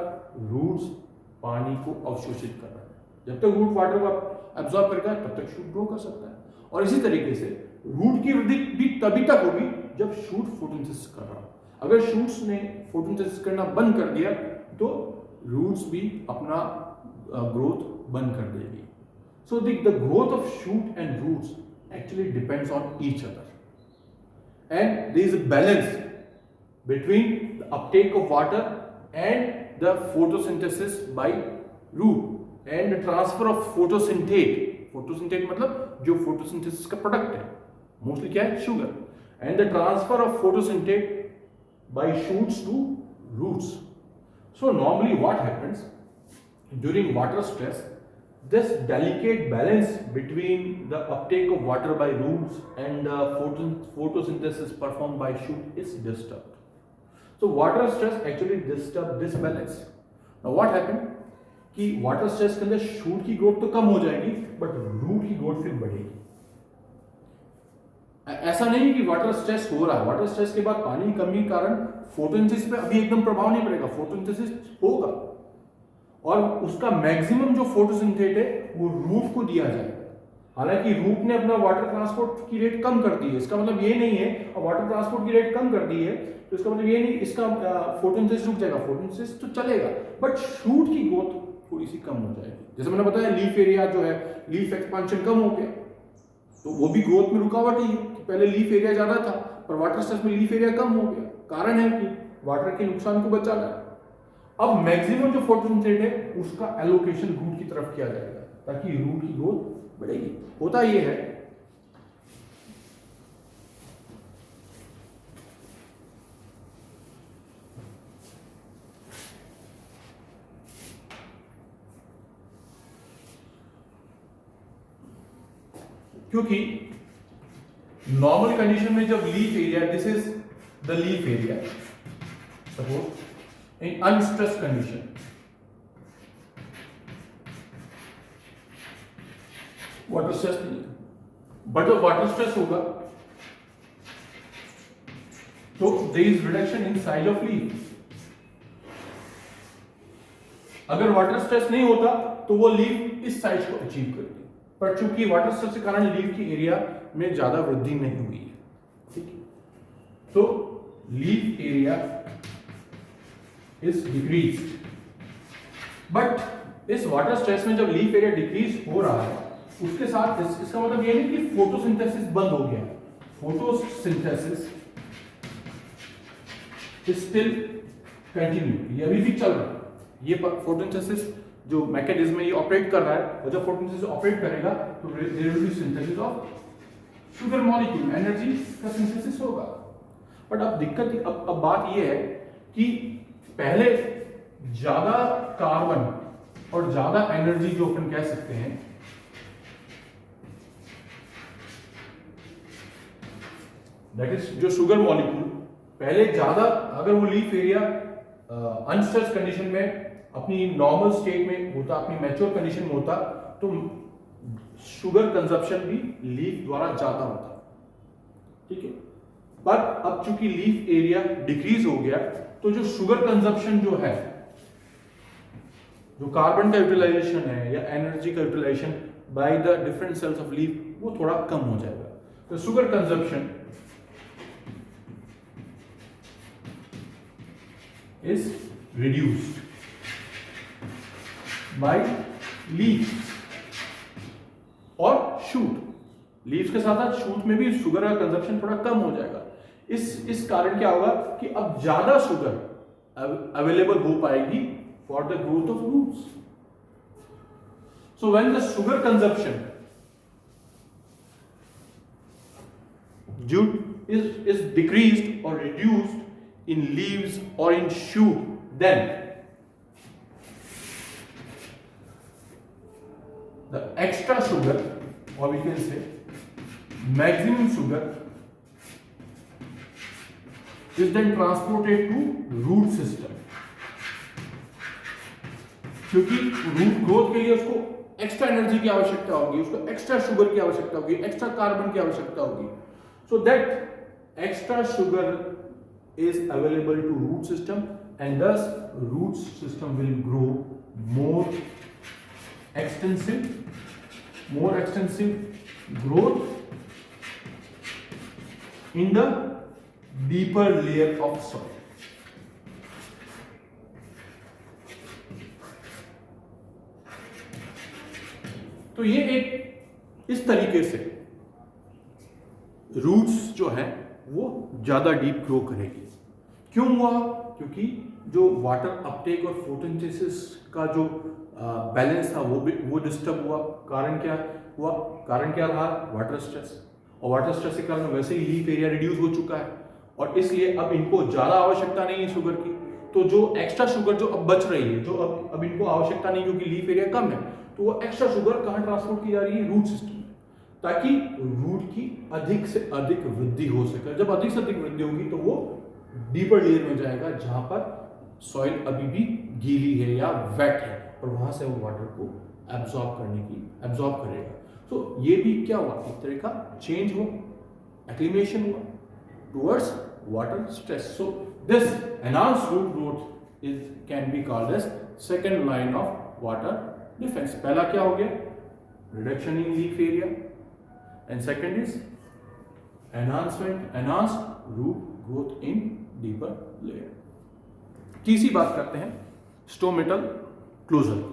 रूट्स पानी को अवशोषित कर रहा है। जब तक रूट वाटर को एब्जॉर्ब करेगा तब तक शूट ग्रो कर सकता है। और इसी तरीके से रूट की वृद्धि भी तभी तक होगी जब शूट फोटोसिंथेसिस कर रहा हो। अगर शूट्स ने फोटोसिंथेसिस करना बंद कर दिया तो रूट्स भी अपना ग्रोथ बंद कर देगी। So the growth of shoot and roots actually depends on each other, and there is a balance between the uptake of water and the photosynthesis by root and the transfer of photosynthate। photosynthate मतलब जो photosynthesis का product है, mostly क्या है? Sugar. and the transfer of photosynthate by shoots to roots। so normally what happens during water stress, this delicate balance between the uptake of water by roots and photosynthesis performed by shoot is disturbed। So water stress actually disturb this balance. Now what happened कि water stress के अंदर shoot की growth तो कम हो जाएगी but root की growth फिर बढ़ेगी। ऐसा नहीं कि वाटर स्ट्रेस हो रहा है, वाटर स्ट्रेस के बाद पानी की कमी के कारण फोटोसिंथेसिस पे अभी एकदम प्रभाव नहीं पड़ेगा, फोटोसिंथेसिस होगा और उसका मैक्सिमम जो फोटोसिंथेट है वो रूट को दिया जाएगा। हालांकि रूट ने अपना वाटर ट्रांसपोर्ट की रेट कम कर दी है, इसका मतलब ये नहीं है, और वाटर ट्रांसपोर्ट की रेट कम कर दी है तो इसका मतलब ये नहीं इसका फोटोसिंथेसिस रुक जाएगा, फोटोसिंथेसिस तो चलेगा बट शूट की ग्रोथ थोड़ी सी कम हो जाएगी। जैसे मैंने बताया लीफ एरिया जो है, लीफ एक्सपांशन कम हो गया तो वो भी ग्रोथ में रुकावट ही है कि पहले लीफ एरिया ज्यादा था पर वाटर स्ट्रेस में लीफ एरिया कम हो गया। कारण है कि वाटर के नुकसान को बचाना है। अब मैक्सिमम जो फोटोसिंथेसिस है उसका एलोकेशन रूट की तरफ किया जाएगा ताकि रूट की ग्रोथ बढ़ेगी। होता ये है क्योंकि नॉर्मल कंडीशन में जब leaf area, this is the leaf area, suppose in unstress condition water stress नहीं है बट जब वाटर स्ट्रेस होगा तो there is reduction in size of leaf. अगर वाटर स्ट्रेस नहीं होता तो वो लीफ इस साइज को अचीव करती, पर चूंकि वाटर स्ट्रेस के कारण लीफ की एरिया में ज्यादा वृद्धि नहीं हुई है, ठीक है, तो leaf area is decreased. But इस वाटर स्ट्रेस में जब लीफ एरिया डिक्रीज हो रहा है उसके साथ इसका मतलब ये नहीं कि फोटोसिंथेसिस बंद हो गया, फोटोसिंथेसिस इज स्टिल कंटिन्यू, ये अभी भी चल रहा है। ये फोटोसिंथेसिस जो मैकेनिज्म है ये ऑपरेट कर रहा है और जब फोटोसिंथेसिस ऑपरेट करेगा तो there will be synthesis of sugar molecule, energy का सिंथेसिस होगा। बट अब दिक्कत अब बात ये है कि पहले ज्यादा कार्बन और ज्यादा एनर्जी जो अपन कह सकते हैं दैट इज जो शुगर मॉलिक्यूल पहले ज्यादा, अगर वो लीफ एरिया अनस्ट्रेस कंडीशन में अपनी नॉर्मल स्टेट में होता, अपनी मैच्योर कंडीशन में होता तो शुगर कंजप्शन भी लीफ द्वारा ज्यादा होता, ठीक है। पर अब चूंकि लीफ एरिया डिक्रीज हो गया तो जो शुगर कंजप्शन जो है, जो कार्बन का यूटिलाइजेशन है या एनर्जी का utilization by the different cells of leaf वो थोड़ा कम हो जाएगा। तो sugar consumption is reduced by leaves और शूट। लीव्स के साथ साथ शूट में भी शुगर का कंजप्शन थोड़ा कम हो जाएगा। इस कारण क्या होगा कि अब ज्यादा शुगर अवेलेबल हो पाएगी for the growth of roots. So when the sugar consumption is decreased or reduced in leaves or in shoot, then the extra sugar, or we can say maximum sugar, is then transported to root system. क्योंकि root growth के लिए उसको extra energy की आवश्यकता होगी, उसको extra sugar की आवश्यकता होगी, एक्स्ट्रा कार्बन की आवश्यकता होगी। So that extra sugar is available to root system and thus root system will grow more extensive growth in the deeper layer of soil. तो ये एक इस तरीके से रूट्स जो है वो ज्यादा डीप ग्रो करेगी। क्यों हुआ? क्योंकि जो वाटर अपटेक और फोटोसिंथेसिस का जो बैलेंस था वो डिस्टर्ब हुआ। कारण क्या हुआ? कारण क्या रहा? Water stress. और वाटर स्ट्रेस के कारण वैसे ही लीफ एरिया रिड्यूस हो चुका है और इसलिए अब इनको ज्यादा आवश्यकता नहीं है शुगर की। तो जो एक्स्ट्रा शुगर जो अब बच रही है, जो अब इनको आवश्यकता नहीं क्योंकि लीफ एरिया कम है, तो वो एक्स्ट्रा शुगर कहाँ ट्रांसपोर्ट की जा रही है? रूट सिस्टम, ताकि रूट की अधिक से अधिक वृद्धि हो सके। जब अधिक से अधिक वृद्धि होगी तो वो डीपर लेयर में जाएगा जहां पर सॉइल अभी भी गीली है या वेट है, और वहां से वो वाटर को एब्जॉर्ब करेगा। तो ये भी क्या हुआ, एक तरह का चेंज हुआ, एक्लिमेशन हुआ towards water stress. So this enhanced root growth is can be called as second line of water defence. पहला क्या हो गया, reduction in leaf area, and second is enhanced root growth in deeper layer. तीसरी बात करते हैं stomatal closure.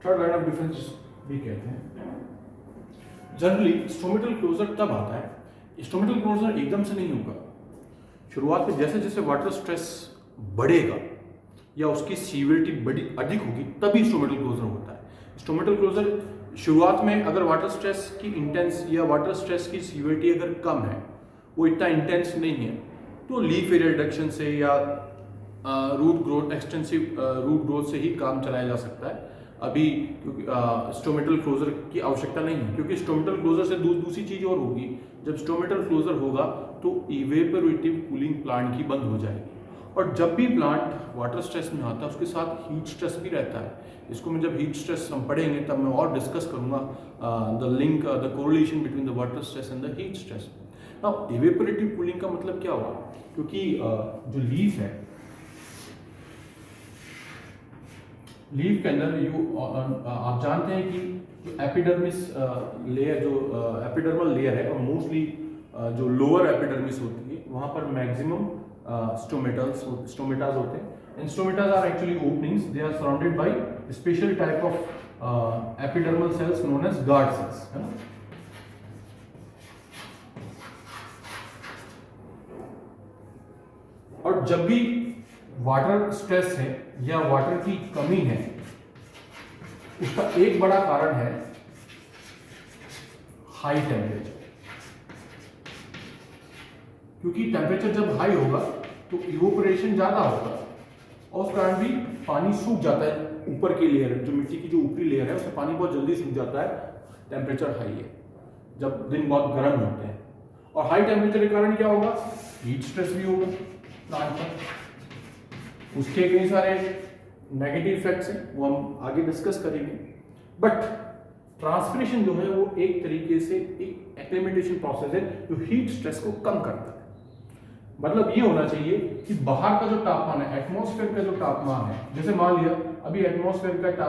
Third line of defence भी कहते हैं। जनरली स्टोमेटल क्लोजर तब आता है, स्टोमेटल क्लोजर एकदम से नहीं होगा। शुरुआत में जैसे जैसे वाटर स्ट्रेस बढ़ेगा या उसकी सीवियरिटी बड़ी अधिक होगी तभी स्टोमेटल क्लोजर होता है। स्टोमेटल क्लोजर शुरुआत में अगर वाटर स्ट्रेस की इंटेंस या वाटर स्ट्रेस की सीवियरिटी अगर कम है, वो इतना इंटेंस नहीं है, तो लीफ एरिया रिडक्शन से या root growth extensive root growth से ही काम चलाया जा सकता है। अभी क्योंकि स्टोमेटल क्लोजर की आवश्यकता नहीं है, क्योंकि स्टोमेटल क्लोजर से दूसरी चीज़ और होगी। जब स्टोमेटल क्लोजर होगा तो इवेपोरेटिव कूलिंग प्लांट की बंद हो जाएगी, और जब भी प्लांट वाटर स्ट्रेस में आता है उसके साथ हीट स्ट्रेस भी रहता है। इसको मैं जब हीट स्ट्रेस हम पढ़ेंगे तब मैं और डिस्कस करूंगा the link the correlation between the water stress and the heat stress. Now evaporative cooling का मतलब क्या हुआ, क्योंकि जो लीफ है, लीफ के अंदर आप जानते हैं कि जो एपिडर्मिस लेयर, जो एपिडर्मल लेयर है, और मोस्टली जो लोअर एपिडर्मिस होती है वहाँ पर मैक्सिमम स्टोमेटाज होते हैं। And stomatas are actually openings, they are surrounded by special type of epidermal cells known as guard cells, है ना। और जब भी वाटर स्ट्रेस है या वाटर की कमी है, उसका एक बड़ा कारण है हाई टेम्परेचर। क्योंकि टेम्परेचर जब हाई होगा तो इवोपरेशन ज्यादा होगा, और उस कारण भी पानी सूख जाता है। ऊपर की लेयर, जो मिट्टी की जो ऊपरी लेयर है, उसमें पानी बहुत जल्दी सूख जाता है, टेम्परेचर हाई है, जब दिन बहुत गर्म होते हैं। और हाई टेम्परेचर के कारण क्या होगा, हीट स्ट्रेस भी होगा प्लांट पर। उसके कई सारे नेगेटिव इफेक्ट्स हैं, वो हम आगे डिस्कस करेंगे। बट ट्रांसपिरेशन जो है वो एक तरीके से एक एक्लिमेटेशन प्रोसेस है जो हीट स्ट्रेस को कम करता है। मतलब ये होना चाहिए कि बाहर का जो तापमान है, एटमॉस्फेयर का जो तापमान है, जैसे मान लिया अभी एटमॉस्फेयर का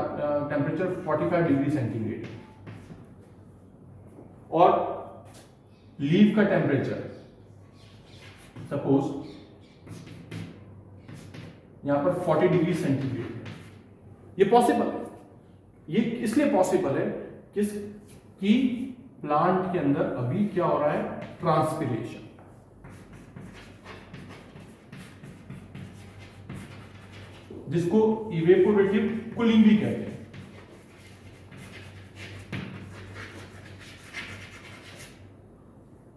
टेम्परेचर 45 डिग्री सेंटीग्रेड, और लीफ का टेम्परेचर सपोज यहां पर 40 डिग्री सेंटीग्रेड है। ये पॉसिबल है, ये इसलिए पॉसिबल है कि प्लांट के अंदर अभी क्या हो रहा है, ट्रांसपिरेशन। जिसको इवेपोरेटिव कूलिंग भी कहते हैं।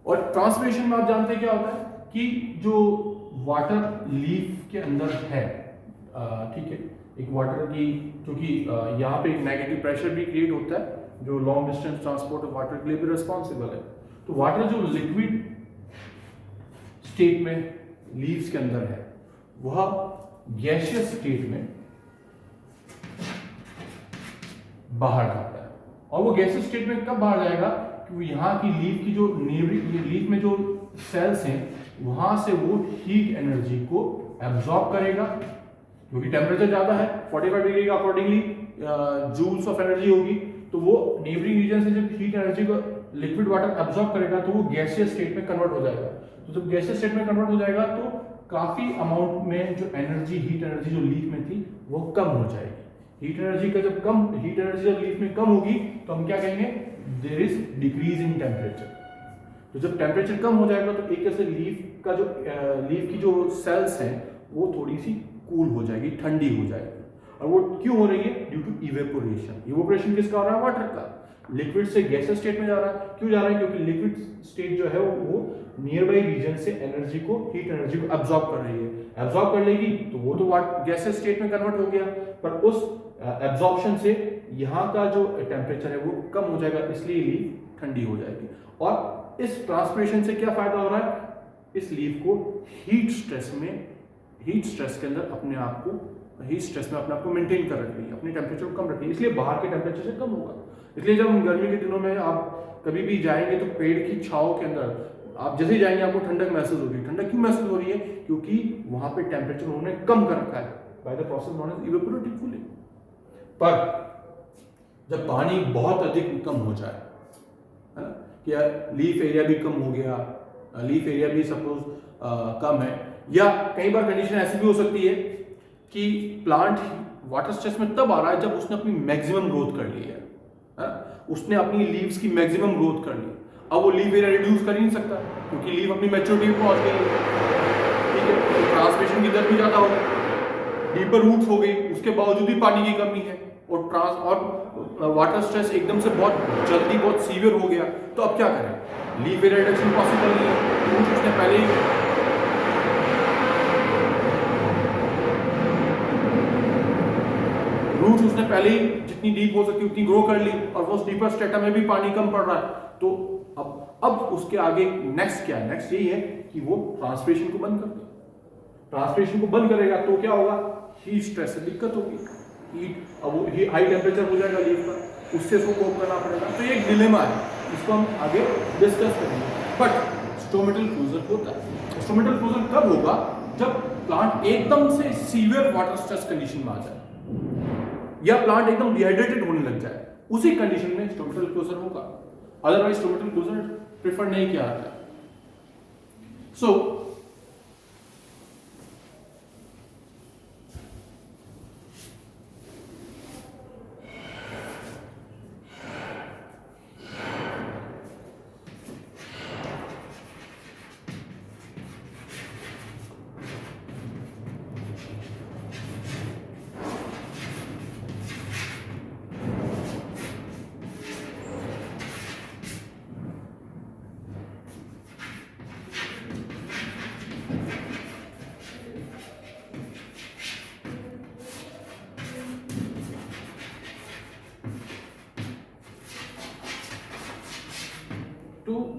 और ट्रांसपिरेशन में आप जानते हैं क्या होता है कि जो वाटर लीफ के अंदर है, ठीक है, एक वाटर की, क्योंकि यहाँ पे एक नेगेटिव प्रेशर भी क्रिएट होता है जो long distance transport of water के लिए भी रिस्पॉन्सिबल है। तो वाटर जो लिक्विड स्टेट में लीव्स के अंदर है, वह गैसियस स्टेट में बाहर जाता है। और वो गैसियस स्टेट में कब बाहर जाएगा, क्योंकि यहाँ की लीफ की जो लीफ में जो सेल्स हैं, वहां से वो हीट एनर्जी को एब्जॉर्ब करेगा, क्योंकि टेम्परेचर ज्यादा है 45 डिग्री का, अकॉर्डिंगली जूल्स ऑफ एनर्जी होगी, तो वो नेबरिंग रीजन से जब हीट एनर्जी को लिक्विड वाटर एब्जॉर्ब करेगा तो वो गैसियस स्टेट में कन्वर्ट हो जाएगा। तो जब गैसियस स्टेट में कन्वर्ट हो जाएगा तो काफी अमाउंट में जो एनर्जी, हीट एनर्जी जो लीफ में थी वो कम हो जाएगी। हीट एनर्जी जब लीफ में कम होगी तो हम क्या कहेंगे, there is decrease in temperature. तो जब टेम्परेचर कम हो जाएगा तो एक तरह से लीफ की जो सेल्स हैं वो थोड़ी सी कूल हो जाएगी, ठंडी हो जाएगी। और वो क्यों हो रही है? Due to evaporation. इवेपोरेशन किसका हो रहा है? वाटर का। लिक्विड से गैसियस स्टेट में जा रहा है। क्यों जा रहा है? क्योंकि लिक्विड स्टेट जो है वो नियर बाई रीजन से एनर्जी को, हीट एनर्जी को एब्जॉर्ब कर रही है। एब्जॉर्ब कर लेगी तो वो तो गैसियस स्टेट में कन्वर्ट हो गया, पर उस एब्जॉर्प्शन से यहाँ का जो टेम्परेचर है वो कम हो जाएगा, इसलिए लीफ ठंडी हो जाएगी। और इस ट्रांसपिरेशन से क्या फायदा हो रहा है? इस लीफ को हीट स्ट्रेस के अंदर अपने आप को मेंटेन कर रखनी है, अपने टेम्परेचर को कम रखनी है, इसलिए बाहर के टेम्परेचर से कम होगा। इसलिए जब हम गर्मी के दिनों में आप कभी भी जाएंगे तो पेड़ की छांव के अंदर आप जैसे ही जाएंगे आपको ठंडक महसूस होगी। ठंडक क्यों महसूस हो रही है? क्योंकि वहां पे टेम्परेचर उन्होंने कम कर रखा है by the process known as evaporative cooling. पर जब पानी बहुत अधिक कम हो जाए, है ना, कि लीफ एरिया भी कम हो गया, लीफ एरिया भी सपोज कम है, या कई बार कंडीशन ऐसी भी हो सकती है कि प्लांट वाटर स्ट्रेस में तब आ रहा है जब उसने अपनी मैक्सिमम ग्रोथ कर ली है, उसने अपनी लीव्स की मैक्सिमम ग्रोथ कर ली। अब वो लीफ एरिया रिड्यूस कर ही नहीं सकता क्योंकि लीफ अपनी मैच्योरिटी पे पहुंच गई है, ठीक है। तो ट्रांसमिशन की दर भी ज्यादा हो गई, डीपर रूट्स हो गई, उसके बावजूद भी पानी की कमी है और वाटर स्ट्रेस एकदम से बहुत जल्दी बहुत सीवियर हो गया, तो अब क्या करें? लीफ एरिया रिडक्शन पॉसिबल नहीं है। उसने पहले ही रूट्स उसने पहले ही जितनी डीप हो सकती उतनी ग्रो कर ली और वो डीपर स्ट्रेटा में भी पानी कम पड़ रहा है। तो अब उसके आगे नेक्स्ट क्या है? नेक्स्ट यही है कि वो ट्रांसपिरेशन को बंद कर दे। ट्रांसपिरेशन को बंद करेगा तो क्या होगा? हीट स्ट्रेस से दिक्कत होगी, अब वो हाई टेम्परेचर हो जाएगा लीफ का, उससे उसको कोप करना पड़ेगा। तो ये एक डिलेमा है, इसको हम आगे डिस्कस करेंगे। बट स्टोमेटल क्लोजर होता है। स्टोमेटल क्लोजर कब होगा? जब प्लांट एकदम से सीवियर वाटर स्ट्रेस कंडीशन में आ जाए या प्लांट एकदम डिहाइड्रेटेड होने लग जाए, उसी कंडीशन में स्टोमेटल क्लोजर होगा। अदरवाइज स्टोमेटल क्लोजर प्रेफर नहीं किया जाता। सो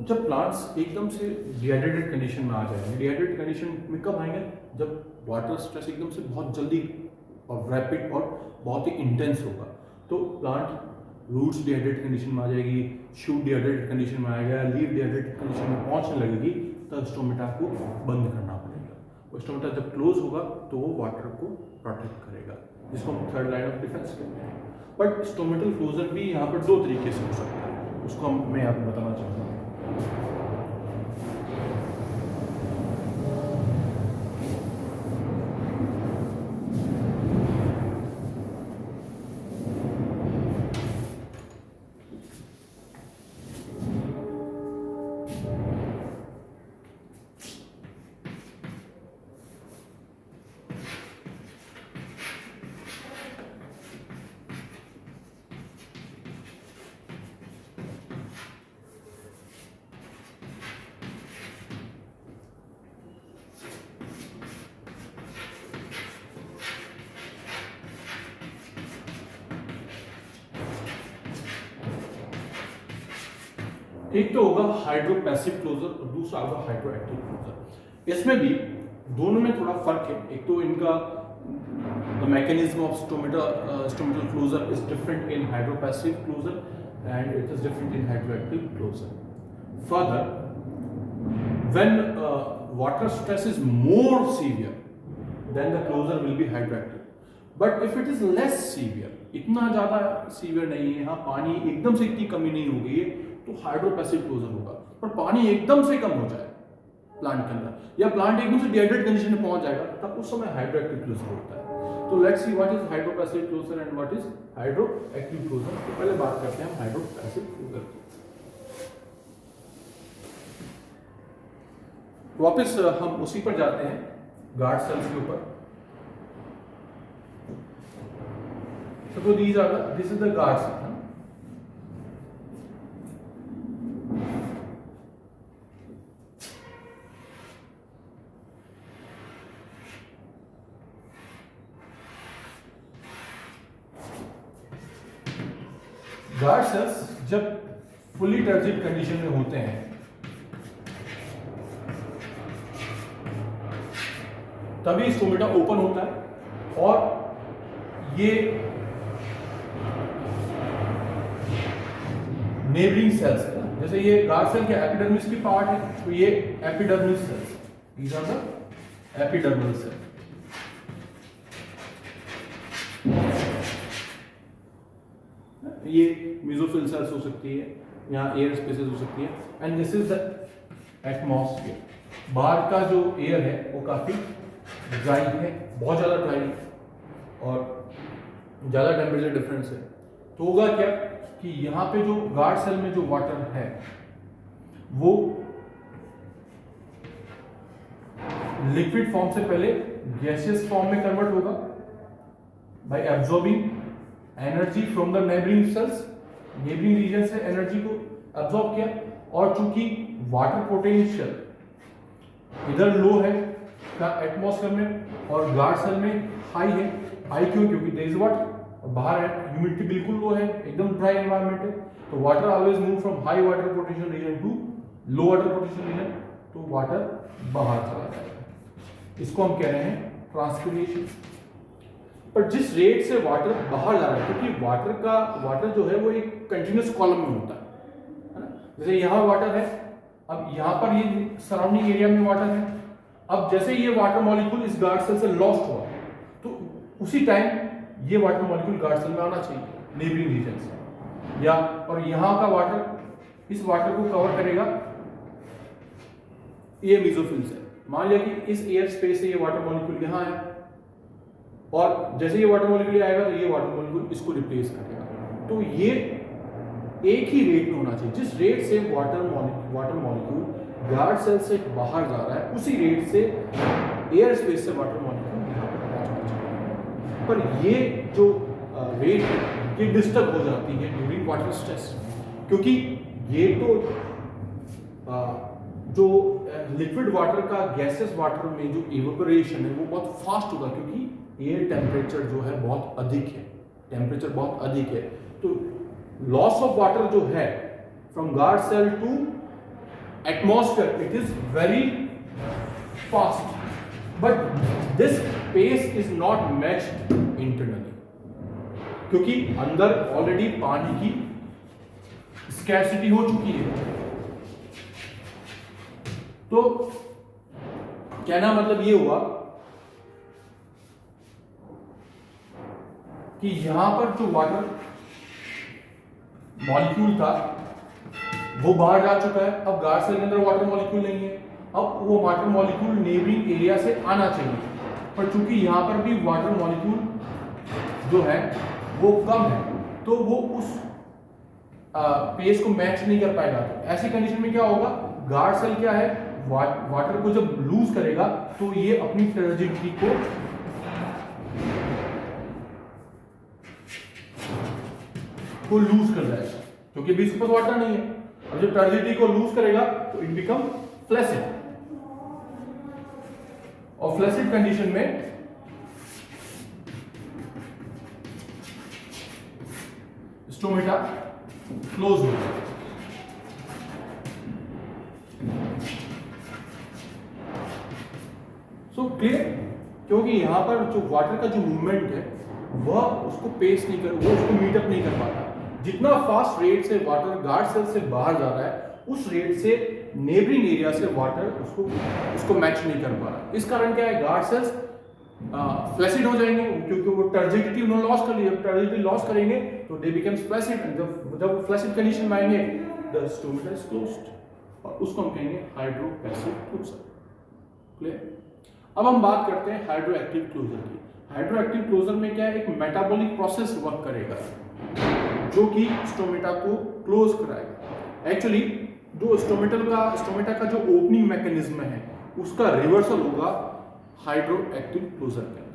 जब प्लांट्स एकदम से डिहाइड्रेटेड कंडीशन में आ जाएंगे, डिहाइड्रेटेड कंडीशन में कब आएंगे? जब वाटर स्ट्रेस एकदम से बहुत जल्दी और रैपिड और बहुत ही इंटेंस होगा, तो प्लांट रूट्स डिहाइड्रेटेड कंडीशन में आ जाएगी, शूट डिहाइड्रेटेड कंडीशन में आएगा, लीफ डिहाइड्रेटेड कंडीशन में पहुंचने लगेगी, तो स्टोमेटा को बंद करना पड़ेगा। वो स्टोमेटा जब क्लोज होगा तो वो वाटर को प्रोटेक्ट करेगा, जिसको हम थर्ड लाइन ऑफ डिफेंस कहते हैं। बट स्टोमेटल क्लोजर भी यहाँ पर दो तरीके से हो सकता है, उसको मैं आपको बताना चाहता हूँ। एक तो होगा हाइड्रोपैसिव क्लोजर और दूसरा होगा हाइड्रोएक्टिव क्लोजर। इसमें भी दोनों में थोड़ा फर्क है। एक तो इनका the mechanism of stomatal closure is different in hydropassive closure and it is different in hydroactive closure. Further, when water stress is more severe then the closure will be hydroactive, but if it is less severe, इतना ज्यादा severe नहीं है, हाँ पानी एकदम से इतनी कमी नहीं हो गई है, तो हाइड्रोपैसिव क्लोजर होगा। पर पानी एकदम से कम हो जाए प्लांट के अंदर या प्लांट एकदम से डिहाइड्रेट कंडीशन में पहुंच जाएगा, तब उस समय हाइड्रोएक्टिव क्लोजर होता है। तो let's see what is hydropassive closure and what is hydroactive closure. तो पहले बात करते हैं हम हाइड्रोपैसिव क्लोजर की। वापस हम उसी पर जाते हैं, गार्ड सेल्स के ऊपर। So this is the guard cell. Guard cells जब फुली टर्जिड कंडीशन में होते हैं तभी स्टोमेटा ओपन होता है और ये नेबरिंग सेल्स है। जैसे ये गार्ड सेल के एपिडर्मिस की पार्ट है, तो ये epidermis cells, these are the epidermal cell. ये मेसोफिल सेल्स हो सकती है, यहाँ एयर स्पेसेस हो सकती है। And this is the atmosphere. बाहर का जो एयर है वो काफी ड्राई है, बहुत ज्यादा ड्राई है और ज्यादा टेम्परेचर डिफरेंस है। तो होगा क्या कि यहाँ पे जो गार्ड सेल में जो वाटर है वो लिक्विड फॉर्म से पहले गैसियस फॉर्म में कन्वर्ट होगा by absorbing energy from the neighbouring cells. Neighbouring region से एनर्जी को एब्जॉर्ब किया, और चूंकि वाटर पोटेंशियल इधर लो है एटमॉस्फेयर में और गार्ड सेल में हाई है। हाई क्यों? क्योंकि देयर इज वाटर, बाहर है ह्यूमिडिटी बिल्कुल लो है, एकदम ड्राई एनवायरनमेंट है। तो water always move from high water potential region to low water potential region, तो वाटर बाहर चला जाएगा। इसको हम कह रहे हैं ट्रांसपिरेशन। पर जिस रेट से वाटर बाहर जा रहा है, क्योंकि वाटर जो है वो एक कंटिन्यूअस कॉलम में होता है ना। जैसे यहाँ वाटर है, अब यहाँ पर ये सराउंडिंग एरिया में वाटर है। अब जैसे ये वाटर मॉलिक्यूल इस गार्ड सेल से लॉस्ट हुआ, तो उसी टाइम ये वाटर मॉलिक्यूल गार्ड सेल में आना चाहिए नेबरिंग रीजन से, या और यहाँ का वाटर इस वाटर को कवर करेगा ये मेसोफिल सेल। मान लिया कि इस एयर स्पेस से ये वाटर मॉलिक्यूल यहाँ है, और जैसे ये वाटर मॉलिक्यूल आएगा तो ये वाटर मॉलिक्यूल इसको रिप्लेस करेगा। तो ये एक ही रेट में होना चाहिए। जिस रेट से वाटर मॉलिक्यूल गार्ड सेल से बाहर जा रहा है, उसी रेट से एयर स्पेस से वाटर मॉलिक्यूल यहाँ पर पहुंचना चाहिए। पर ये जो रेट है ये डिस्टर्ब हो जाती है ड्यूरिंग वाटर स्ट्रेस, क्योंकि ये तो जो लिक्विड वाटर का गैसेस वाटर में जो इवेपोरेशन है वो बहुत फास्ट होगा, क्योंकि एयर टेम्परेचर जो है बहुत अधिक है, टेम्परेचर बहुत अधिक है। तो लॉस ऑफ वाटर जो है from guard cell to atmosphere, it is very fast, but this pace is not matched internally, क्योंकि अंदर ऑलरेडी पानी की स्कैर्सिटी हो चुकी है। तो कहना मतलब ये हुआ कि यहां पर जो वाटर मॉलिक्यूल था वो बाहर जा चुका है। अब गार्ड सेल के अंदर वाटर मॉलिक्यूल नहीं है, अब वो वाटर मॉलिक्यूल नेबरिंग एरिया से आना चाहिए, पर चूंकि यहां पर भी वाटर मॉलिक्यूल जो है वो कम है, तो वो उस पेस को मैच नहीं कर पाएगा। ऐसी कंडीशन में क्या होगा, गार्ड सेल क्या है, वाटर को जब लूज करेगा तो ये अपनी टर्जिडिटी को लूज कर जाएगा, क्योंकि अभी इसके पास वाटर नहीं है। अब जब टर्जिडिटी को लूज करेगा तो इट बिकम फ्लैसिड, और फ्लैसिड कंडीशन में स्टोमेटा क्लोज हो जाएगा। सो क्लियर, क्योंकि यहां पर जो वाटर का जो मूवमेंट है वह उसको पेस नहीं कर, वो उसको मीटअप नहीं कर पाता। जितना फास्ट रेट से वाटर गार्ड सेल से बाहर जा रहा है, उस रेट से नेबरिंग एरिया से वाटर उसको मैच नहीं कर पा रहा। इस कारण क्या है, गार्ड सेल्स फ्लैसिड हो जाएंगे, क्योंकि वो टर्जिडिटी उन्होंने लॉस कर ली। जब टर्जिडिटी लॉस करेंगे तो दे बिकम्स फ्लैसिड, जब फ्लैसिड कंडीशन में आएंगे द स्टोमेटा इज क्लोज्ड, और उसको हम कहेंगे हाइड्रोपैसिव क्लोजर। क्लियर? अब हम बात करते हैं हाइड्रोएक्टिव क्लोजर की। हाइड्रोएक्टिव क्लोजर में क्या है, एक मेटाबॉलिक प्रोसेस वर्क करेगा जो कि स्टोमेटा को क्लोज कराएगा। एक्चुअली जो स्टोमेटा का जो ओपनिंग मैकेनिज्म है उसका रिवर्सल होगा हाइड्रोएक्टिव क्लोजर के अंदर।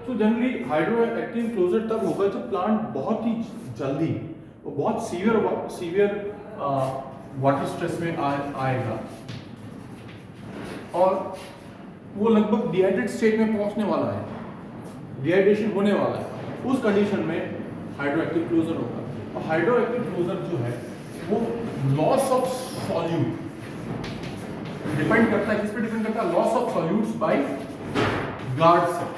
तो जनरली हाइड्रोएक्टिव क्लोजर तब होगा जब प्लांट बहुत ही जल्दी और बहुत सीवियर वाटर स्ट्रेस में आएगा और वो लगभग डिहाइड्रेट स्टेट में पहुंचने वाला है, डिहाइड्रेशन होने वाला है। उस कंडीशन में हाइड्रोएक्टिव क्लोजर होगा। और हाइड्रोएक्टिव क्लोजर जो है वो लॉस ऑफ सॉल्यूट डिपेंड करता है, किस पे डिपेंड करता है? Loss of solutes by guard cell.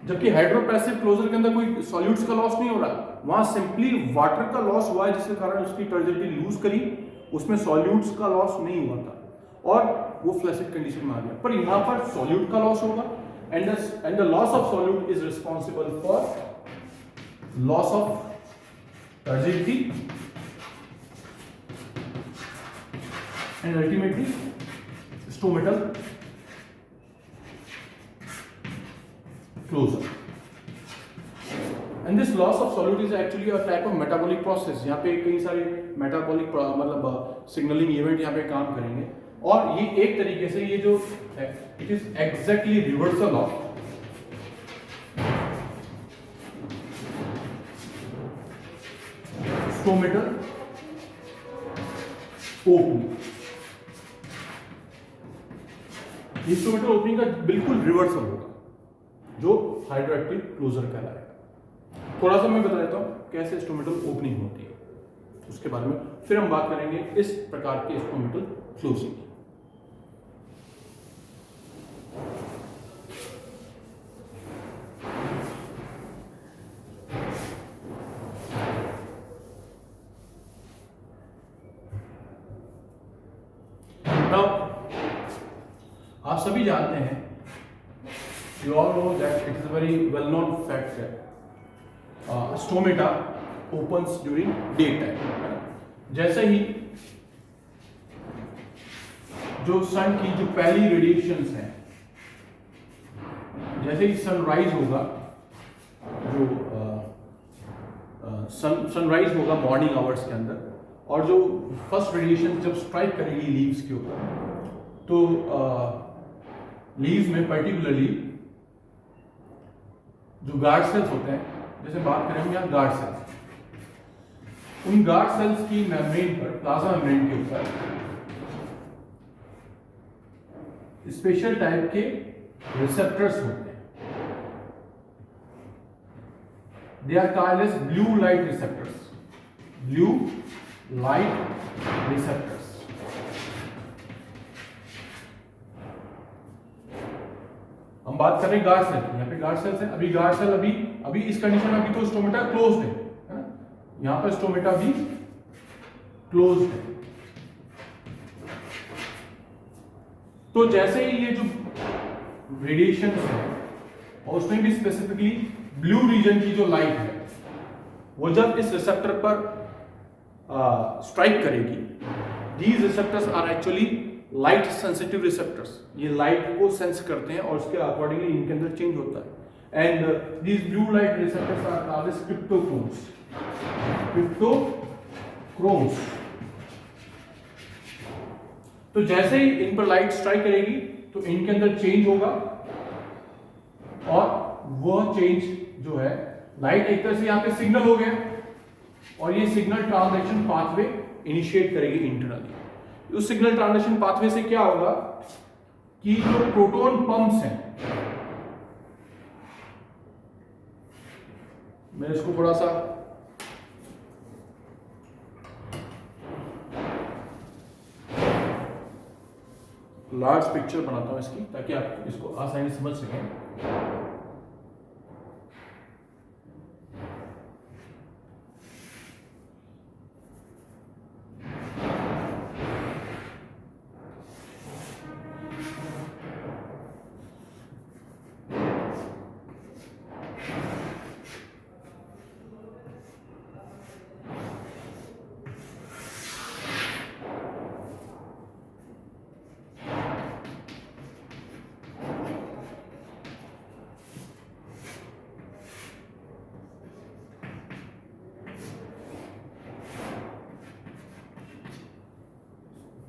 जबकि हाइड्रोपैसिव क्लोजर के अंदर कोई सॉल्यूट्स का लॉस नहीं हो रहा, वहां सिंपली वाटर का लॉस हुआ है जिसके कारण उसकी टर्जिडिटी लूज करी, उसमें सॉल्यूट्स का लॉस नहीं हुआ था और वो फ्लैसिड कंडीशन में आ गया। पर यहां पर सॉल्यूट का लॉस होगा and the loss of solute is responsible for loss of turgidity and ultimately stomatal closure. And this loss of solute is actually a type of metabolic process. यहाँ पे कई सारे metabolic मतलब signaling event यहाँ पे काम करेंगे और ये एक तरीके से ये जो है it is exactly reversal of stomatal opening। ये stomatal opening का बिल्कुल रिवर्सल होगा जो हाइड्रोएक्टिव क्लोजर कहलाएगा। थोड़ा सा मैं बता देता हूं कैसे स्टोमेटल ओपनिंग होती है, उसके बारे में फिर हम बात करेंगे इस प्रकार के स्टोमेटल क्लोजिंग की। आप सभी जानते हैं, you all know that it is a very well known fact that stomata opens during daytime। जैसे ही जो सन की जो पहली रेडिएशंस हैं, जैसे ही सनराइज होगा, जो सनराइज होगा मॉर्निंग आवर्स के अंदर और जो फर्स्ट रेडिएशन जब स्ट्राइक करेगी लीव्स के ऊपर, तो लीव्स में पर्टिकुलरली जो गार्ड सेल्स होते हैं, जैसे बात करें हम यहाँ गार्ड सेल्स, उन गार्ड सेल्स की मेम्ब्रेन पर, प्लाज्मा मेम्ब्रेन के ऊपर स्पेशल टाइप के रिसेप्टर्स होते हैं। They are called as blue light receptors, blue light receptors. हम बात कर रहे हैं गार्ड सेल की, यहाँ पे गार्ड सेल्स है। अभी गार्ड सेल अभी इस कंडीशन में अभी तो स्टोमेटा क्लोज्ड है ना, यहाँ पर स्टोमेटा भी क्लोज्ड है। तो जैसे ही ये जो रेडिएशन है और उसमें भी स्पेसिफिकली ब्लू रीजन की जो लाइट है, वो जब इस रिसेप्टर पर स्ट्राइक करेगी, these receptors are actually light sensitive receptors. ये लाइट को सेंस करते हैं और उसके अकॉर्डिंगली इनके अंदर चेंज होता है। And these blue light receptors are called as cryptochromes. Cryptochromes तो जैसे ही इन पर लाइट स्ट्राइक करेगी तो इनके अंदर चेंज होगा, और वह चेंज जो है लाइट एक तरह से यहाँ पे सिग्नल हो गया, और ये सिग्नल ट्रांसलेशन पाथवे इनिशिएट करेगी इंटरनली। उस सिग्नल ट्रांसलेशन पाथवे से क्या होगा कि जो प्रोटॉन पंप्स हैं, मैं इसको थोड़ा सा लार्ज पिक्चर बनाता हूं इसकी, ताकि आप इसको आसानी से समझ सकें।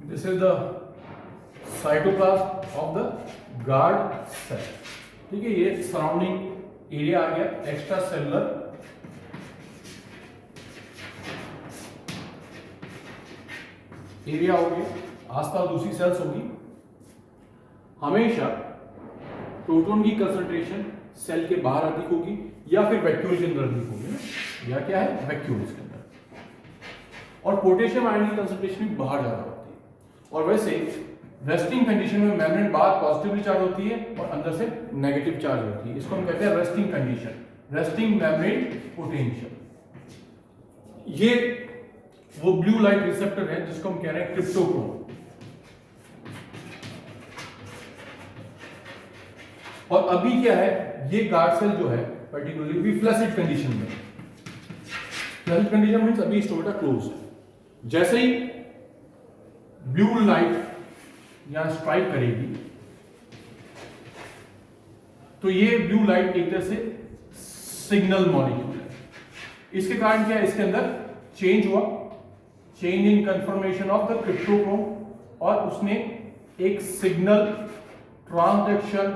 This is the cytoplasm of the guard cell। ठीक है, ये सराउंडिंग एरिया आ गया, एक्स्ट्रा सेलुलर एरिया हो गया, आसपास दूसरी सेल्स होगी। हमेशा प्रोटॉन की कंसंट्रेशन सेल के बाहर अधिक होगी या फिर वैक्यूल के अंदर अधिक होगी ना, या क्या है वैक्यूल के अंदर, और पोटेशियम आयन की कंसंट्रेशन भी बाहर ज्यादा होती है। और वैसे रेस्टिंग कंडीशन में मेम्ब्रेन बाहर पॉजिटिवली चार्ज होती है और अंदर से नेगेटिव चार्ज होती है, इसको हम कहते हैं resting condition, resting membrane potential. ये वो ब्लू लाइट रिसेप्टर है जिसको हम कह रहे हैं क्रिप्टोक्रोम। और अभी क्या है, ये गार्ड सेल जो है पर्टिकुलरली भी फ्लैसिड कंडीशन में, फ्लैसिड कंडीशन मींस अभी स्टोमेटा क्लोज है। जैसे ही ब्लू लाइट यहां स्ट्राइक करेगी तो ये ब्लू लाइट एक तरह से सिग्नल मॉलिक्यूल है, इसके कारण क्या है, इसके अंदर चेंज हुआ, change in confirmation of the cryptochrome, और उसने एक सिग्नल ट्रांसडक्शन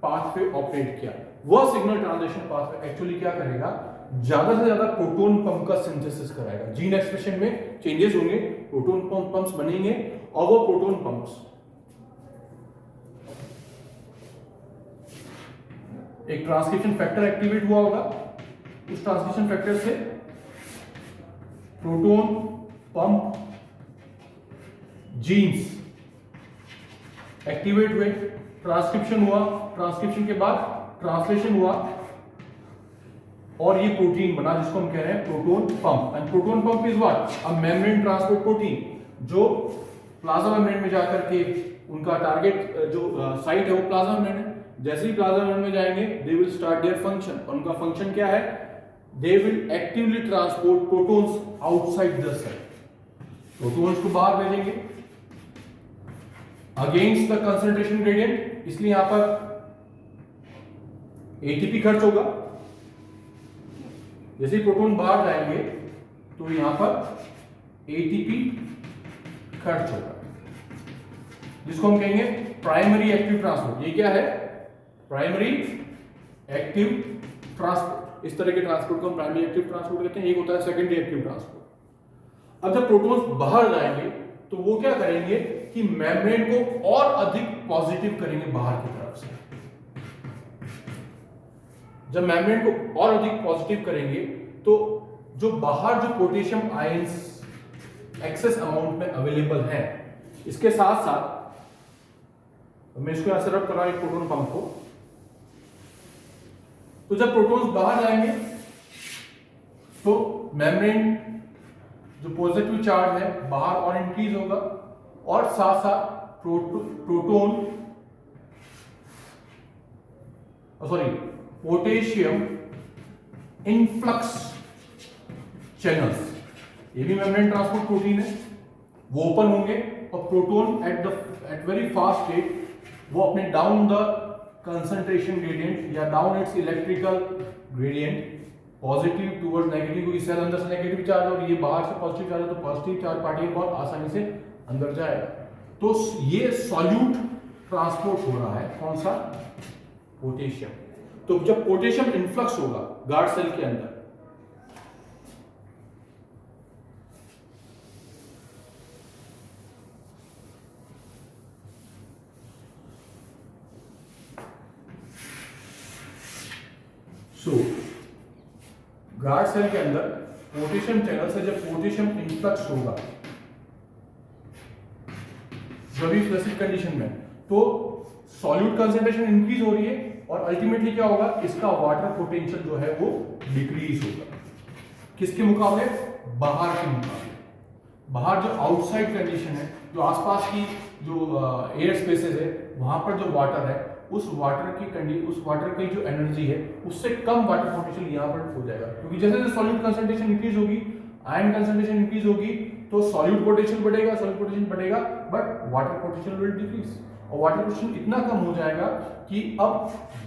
पाथवे ऑपरेट किया। वह सिग्नल ट्रांसडक्शन पाथवे एक्चुअली क्या करेगा, ज्यादा से ज्यादा प्रोटॉन पंप का सिंथेसिस कराएगा। जीन एक्सप्रेशन में चेंजेस होंगे, प्रोटॉन पंप्स बनेंगे, और वो प्रोटॉन पंप्स एक ट्रांसक्रिप्शन फैक्टर एक्टिवेट हुआ होगा, उस ट्रांसक्रिप्शन फैक्टर से प्रोटॉन पंप जीन्स एक्टिवेट हुए, ट्रांसक्रिप्शन हुआ, ट्रांसक्रिप्शन के बाद ट्रांसलेशन हुआ, और ये प्रोटीन बना जिसको हम कह रहे हैं proton pump. And proton pump is what, a membrane transport protein, जो प्लाज्मा मेम्ब्रेन में जाकर के उनका टारगेट जो साइट है वो प्लाज्मा मेम्ब्रेन है। जैसे ही प्लाज्मा मेम्ब्रेन में जाएंगे they will start their function, और उनका फंक्शन क्या है, they will actively transport protons outside the cell, protons को बाहर भेजेंगे अगेंस्ट द कंसंट्रेशन ग्रेडियंट, इसलिए यहां पर एटीपी खर्च होगा। जैसे ही प्रोटॉन बाहर जाएंगे तो यहां पर एटीपी खर्च होगा, जिसको हम कहेंगे प्राइमरी एक्टिव ट्रांसपोर्ट। ये क्या है, प्राइमरी एक्टिव ट्रांसपोर्ट। इस तरह के ट्रांसपोर्ट को हम प्राइमरी एक्टिव ट्रांसपोर्ट कहते हैं। एक होता है सेकेंडरी एक्टिव ट्रांसपोर्ट। अब जब प्रोटॉन्स बाहर जाएंगे तो वो क्या करेंगे कि मेम्ब्रेन को और अधिक पॉजिटिव करेंगे बाहर की तरफ से। जब मेम्ब्रेन को और अधिक पॉजिटिव करेंगे तो जो बाहर जो पोटेशियम आयंस एक्सेस अमाउंट में अवेलेबल है, इसके साथ साथ मैं इसको यहां से रब कर रहा हूं एक प्रोटॉन पंप को, तो जब प्रोटॉन्स बाहर जाएंगे तो मेम्ब्रेन जो पॉजिटिव चार्ज है बाहर और इंक्रीज होगा, और साथ साथ पोटेशियम इनफ्लक्स चैनल्स, ये भी मेम्ब्रेन ट्रांसपोर्ट प्रोटीन है, वो ओपन होंगे और proton at very fast rate वो अपने डाउन द कंसंट्रेशन ग्रेडियंट या down its electrical gradient positive towards negative, क्योंकि सेल अंदर से नेगेटिव चार्ज और ये बाहर से पॉजिटिव चार्ज है, तो पॉजिटिव चार्ज पार्टिकल बहुत आसानी से अंदर जाएगा। तो ये सॉल्यूट ट्रांसपोर्ट हो रहा है, कौन सा, पोटेशियम। तो जब पोटेशियम इन्फ्लक्स होगा गार्ड सेल के अंदर, गार्ड सेल के अंदर पोटेशियम चैनल से जब पोटेशियम इन्फ्लक्स होगा जब फ्लैसिड कंडीशन में, तो सॉल्यूट कंसंट्रेशन इंक्रीज हो रही है और अल्टीमेटली क्या होगा, इसका वाटर पोटेंशियल जो है वो डिक्रीज होगा। किसके मुकाबले, बाहर के मुकाबले। बाहर जो आउटसाइड कंडीशन है, जो आसपास की जो एयर स्पेसेस है, वहां पर जो वाटर है, उस वाटर की जो एनर्जी है उससे कम वाटर पोटेंशियल यहाँ पर हो जाएगा, क्योंकि जैसे जैसे सॉल्यूट कंसंट्रेशन इंक्रीज होगी, आयन कंसंट्रेशन इंक्रीज होगी, तो सॉल्यूट पोटेंशियल बढ़ेगा, but water potential will decrease, और वाटर पोटेंशियल इतना कम हो जाएगा कि अब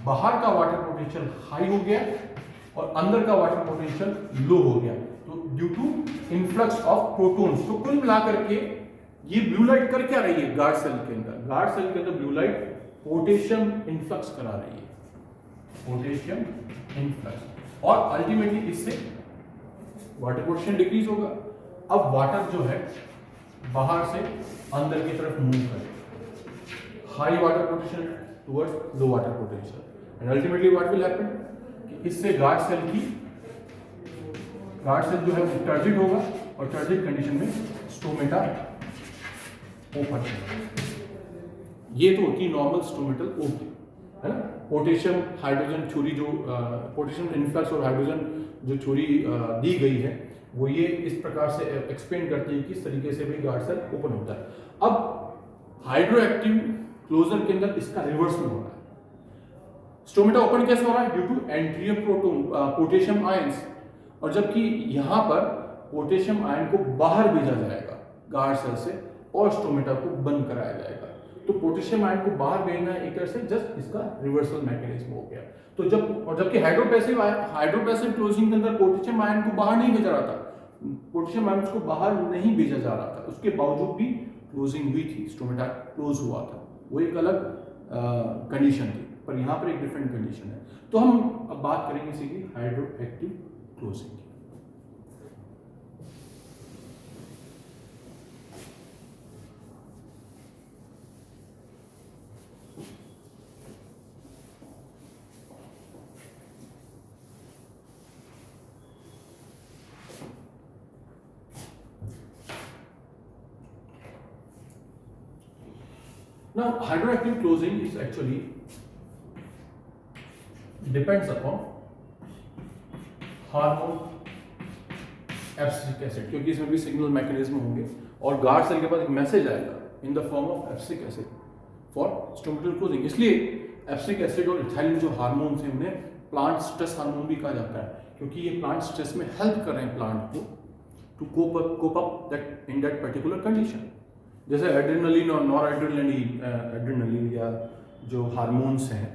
बाहर का वाटर पोटेंशियल हाई हो गया और अंदर का वाटर पोटेंशियल लो हो गया, तो due to influx of protons. तो कुल मिलाकर के ये ब्लू लाइट कर क्या रही है गार्ड सेल के अंदर, गार्ड सेल के अंदर ब्लू लाइट पोटेशियम इन्फ्लक्स करा रही है, पोटेशियम इन्फ्लक्स, और अल्टीमेटली इससे वाटर पोटेंशियल डिक्रीज होगा। अब वाटर जो है बाहर से अंदर की तरफ मूव करेगा, high water potential towards low water potential, and ultimately what will happen कि इससे गार्ड सेल जो है वो टर्जिड होगा, और टर्जिड कंडीशन में स्टोमेटा ओपन है। ये तो होती नॉर्मल स्टोमेटल ओपनिंग, है ना। पोटेशियम हाइड्रोजन छुरी जो पोटेशियम इन्फ्लक्स और हाइड्रोजन जो छुरी दी गई है, वो ये इस प्रकार से एक्सप्लेन करती है कि इस तरीके से भी गार्ड सेल ओपन होता है। अब हाइड्रोएक्टिव क्लोजर के अंदर इसका रिवर्स में हो रहा है। स्टोमेटा ओपन कैसे हो रहा है, due to entry of potassium ions, और जबकि यहां पर पोटेशियम आयन को बाहर भेजा जाएगा गार्ड सेल से और स्टोमेटा को बंद कराया जाएगा। तो पोटेशियम आयन को बाहर भेजना एक तरह से जस्ट इसका रिवर्सल मैकेनिज्म हो गया। तो जबकि हाइड्रोपैसिव क्लोजिंग के अंदर पोटेशियम आयन को बाहर नहीं भेजा रहा था, पोटेशियम आयन को बाहर नहीं भेजा जा रहा था, उसके बावजूद भी क्लोजिंग हुई थी, स्टोमेटा क्लोज हुआ था, वो एक अलग कंडीशन थी, पर यहाँ पर एक डिफरेंट कंडीशन है। तो हम अब बात करेंगे इसी की हाइड्रोएक्टिव क्लोजिंग की। Now, hydroactive closing is actually depends upon hormone abscisic acid, क्योंकि इसमें भी सिग्नल मैकेनिज्म होंगे और गार्ड सेल के पास एक मैसेज आएगा in the form of abscisic acid for stomatal closing. इसलिए एब्सिसिक एसिड और इथाइलिन जो हार्मोन्स हैं उन्हें प्लांट स्ट्रेस हार्मोन भी कहा जाता है, क्योंकि ये प्लांट स्ट्रेस में हेल्प कर रहे हैं प्लांट को to cope up that in that particular condition. जैसे एड्रेनलिन और नॉर एड्रेनलिन या जो हार्मोन्स हैं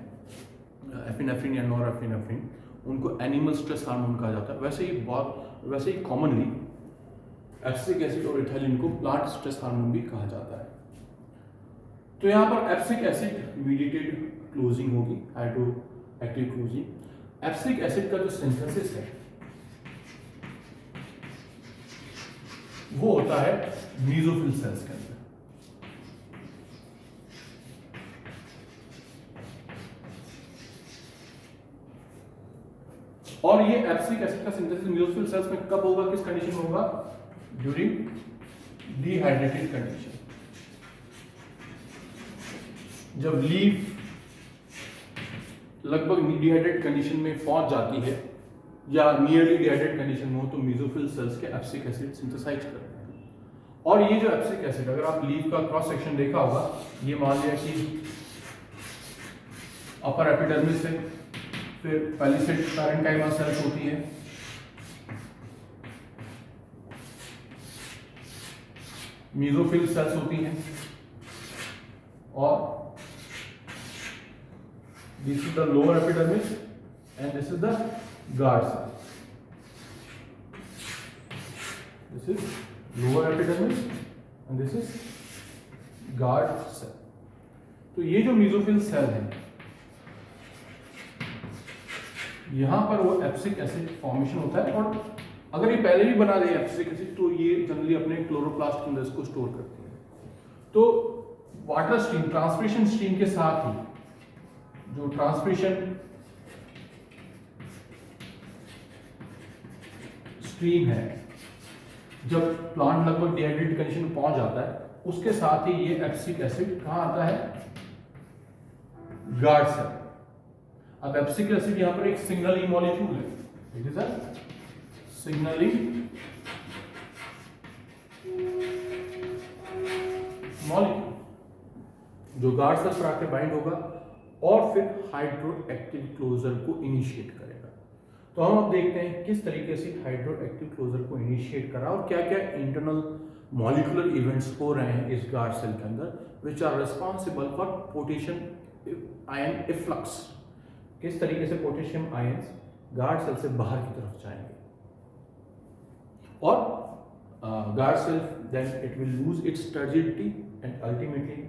एफिनेफ्रिन या नॉर एफिनेफ्रिन, उनको एनिमल स्ट्रेस हार्मोन कहा जाता है। वैसे ही कॉमनली एब्सिसिक एसिड और इथाइलिन को प्लांट स्ट्रेस हार्मोन भी कहा जाता है। तो यहाँ पर एब्सिसिक एसिड मीडिएटेड क्लोजिंग होगी, हाइड्रोएक्टिव क्लोजिंग। एब्सिसिक एसिड का जो सिंथेसिस है वो होता है मीसोफिल सेल्स के अंदर, और ये एब्सिसिक एसिड का सिंथेसिस मीसोफिल सेल्स में कब होगा, किस कंडीशन में होगा, ड्यूरिंग डिहाइड्रेटेड कंडीशन। जब लीफ लगभग डिहाइड्रेटेड कंडीशन में पहुंच जाती है या नियरली डिहाइड्रेटेड कंडीशन में हो, तो मीसोफिल सेल्स के एब्सिसिक एसिड सिंथेसाइज करते हैं। और ये जो एब्सिसिक एसिड, अगर आप लीफ का क्रॉस सेक्शन देखा होगा, ये मान लिया कि अपर एपिडर्मिस से फिर पैलिसेड पैरेन्काइमा सेल्स होती है, मीसोफिल सेल्स होती हैं, और this is the lower epidermis and this is the guard cell. This is lower epidermis and this is guard cell. तो ये जो मेसोफिल सेल है, यहां पर वो एब्सिक एसिड फॉर्मेशन होता है, और अगर ये पहले भी बना रहे हैं एब्सिक एसिड तो ये जनरली अपने क्लोरोप्लास्ट के अंदर इसको स्टोर करते हैं। तो वाटर स्ट्रीम, ट्रांसपिरेशन स्ट्रीम के साथ ही जो ट्रांसपिरेशन स्ट्रीम है, जब प्लांट लगभग डिहाइड्रेटेड कंडीशन में पहुंच जाता है, उसके साथ ही ये एब्सिक एसिड कहां आता है, गार्ड सेल। अब एब्सिक एसिड यहां पर एक सिग्नलिंग मॉलिक्यूल है, it is a signalling molecule जो गार्ड सेल पर आकर बाइंड होगा और फिर हाइड्रोएक्टिव क्लोजर को इनिशिएट करेगा। तो हम अब देखते हैं किस तरीके से हाइड्रोएक्टिव क्लोजर को इनिशिएट करा और क्या क्या इंटरनल मॉलिक्यूलर इवेंट्स हो रहे हैं इस गार्ड सेल के अंदर, which are responsible for potassium ion efflux. किस तरीके से पोटेशियम आयंस गार्ड सेल से बाहर की तरफ जाएंगे, और guard cell then it will lose its turgidity and ultimately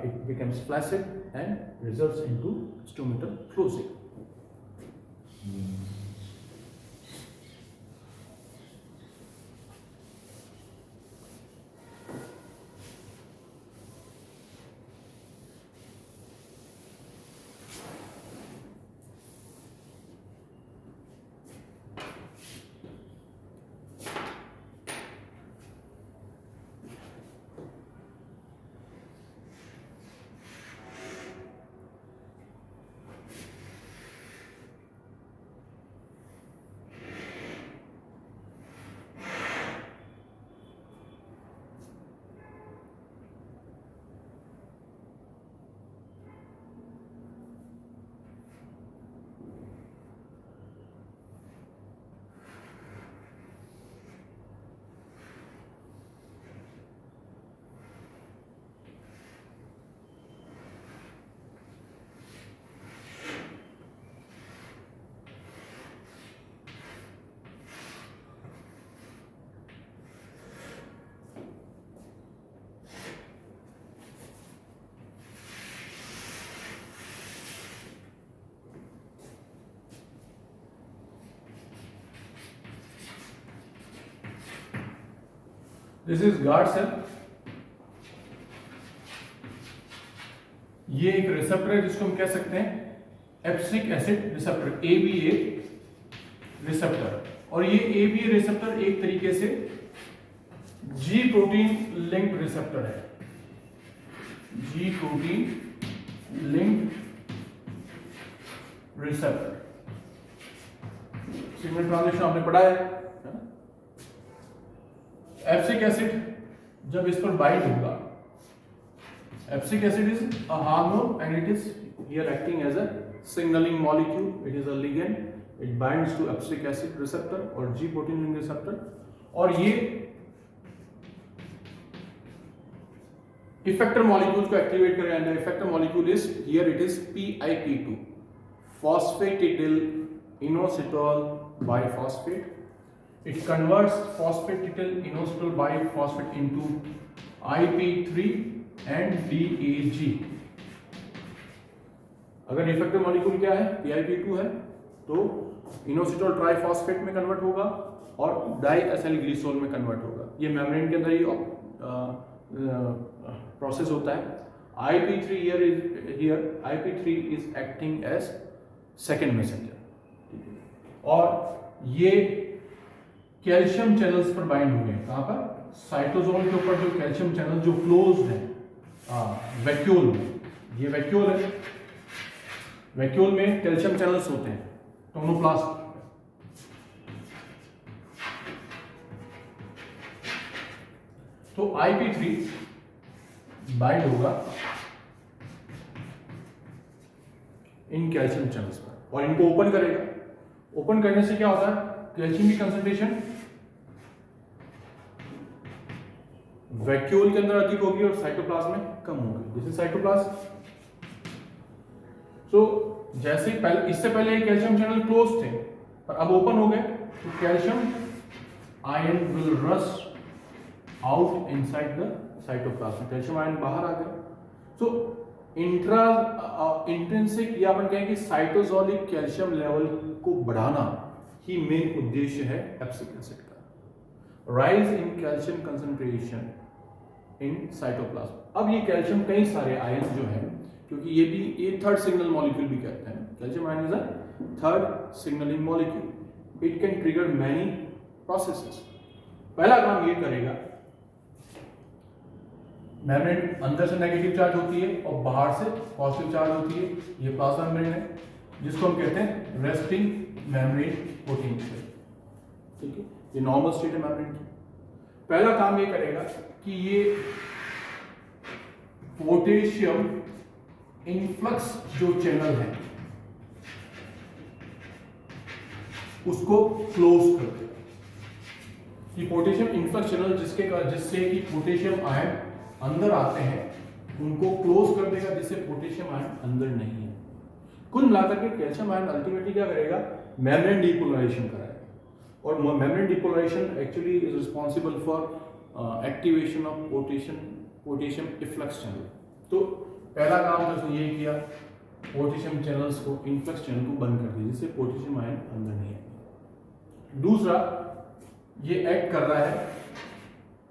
it becomes flaccid and results into stomatal closing. This is guard cell. ये एक रिसेप्टर है जिसको हम कह सकते हैं abscisic acid receptor, ABA receptor. और ये ABA रिसेप्टर एक तरीके से G प्रोटीन लिंक्ड रिसेप्टर है, G protein linked receptor. Signal transition आपने पढ़ा है। एब्सिक एसिड जब इस पर बाइंड होगा, abscisic acid is a hormone and it is here acting as a signalling molecule, it is a ligand, it binds to abscisic acid receptor और G protein link receptor, और ये effector molecule को activate करेगा। And the effector molecule is here, it is PIP2, phosphatidyl inositol bisphosphate. It converts phosphatidyl inositol biphosphate into IP3 and DAG। अगर effective molecule क्या है, PIP2 है, तो inositol triphosphate में कन्वर्ट होगा और डाइएसाइल ग्लिसरॉल में कन्वर्ट होगा। ये मेम्ब्रेन के अंदर ही प्रोसेस होता है। IP3 here IP3 is acting as second messenger, और ये कैल्शियम चैनल्स पर बाइंड हो गए। कहां पर, साइटोसोल के ऊपर जो कैल्शियम चैनल जो क्लोज्ड है वैक्यूल में, ये वैक्यूल है, वैक्यूल में कैल्शियम चैनल्स होते हैं टोनोप्लास्ट। तो IP3 बाइंड होगा इन कैल्शियम चैनल्स पर और इनको ओपन करेगा। ओपन करने से क्या होता है, कैल्शियम की कंसंट्रेशन वैक्यूल के अंदर अधिक होगी और साइटोप्लाज्म में कम होगी। This is cytoplasm. सो जैसे पहले, इससे पहले ये कैल्शियम चैनल क्लोज थे, पर अब ओपन हो गए, तो calcium ion will rush out inside the cytoplasm, calcium ion बाहर आ गया। सो इंट्रिंसिक या अपन कहें कि साइटोजोलिक कैल्शियम लेवल को बढ़ाना ही मेन उद्देश्य है एब्सिक एसिड का। Rise in calcium concentration in cytoplasm. अब ये कैल्शियम कई सारे आयन जो है, क्योंकि ये थर्ड सिग्नल मॉलिक्यूल भी कहते हैं, calcium ion is a third signalling molecule, it can trigger many processes. पहला काम ये करेगा, मेम्ब्रेन अंदर से नेगेटिव चार्ज होती है और बाहर से पॉजिटिव चार्ज होती है, ये प्लाज्मा मेम्ब्रेन है जिसको हम कहते हैं रेस्टिंग मेम्ब्रेन पोटेंशियल। ठीक है, ये नॉर्मल स्टेट है मेम्ब्रेन की। पहला काम ये करेगा कि ये पोटेशियम इनफ्लक्स जो चैनल है उसको क्लोज कर देगा। कि पोटेशियम इनफ्लक्स चैनल जिससे कि पोटेशियम आयन अंदर आते हैं उनको क्लोज कर देगा, जिससे पोटेशियम आयन अंदर नहीं है। कुल मिलाकर के कैल्शियम आयन अल्टीमेटली क्या करेगा, मेम्ब्रेन डीपोलराइजेशन कराएगा। और membrane depolarization actually is responsible for activation of potassium efflux channel. तो पहला काम तो उसने ये किया, पोटेशियम चैनल्स को, इनफ्लक्स चैनल को बंद कर दिया, जिससे पोटेशियम आयन अंदर नहीं है। दूसरा, ये एक्ट कर रहा है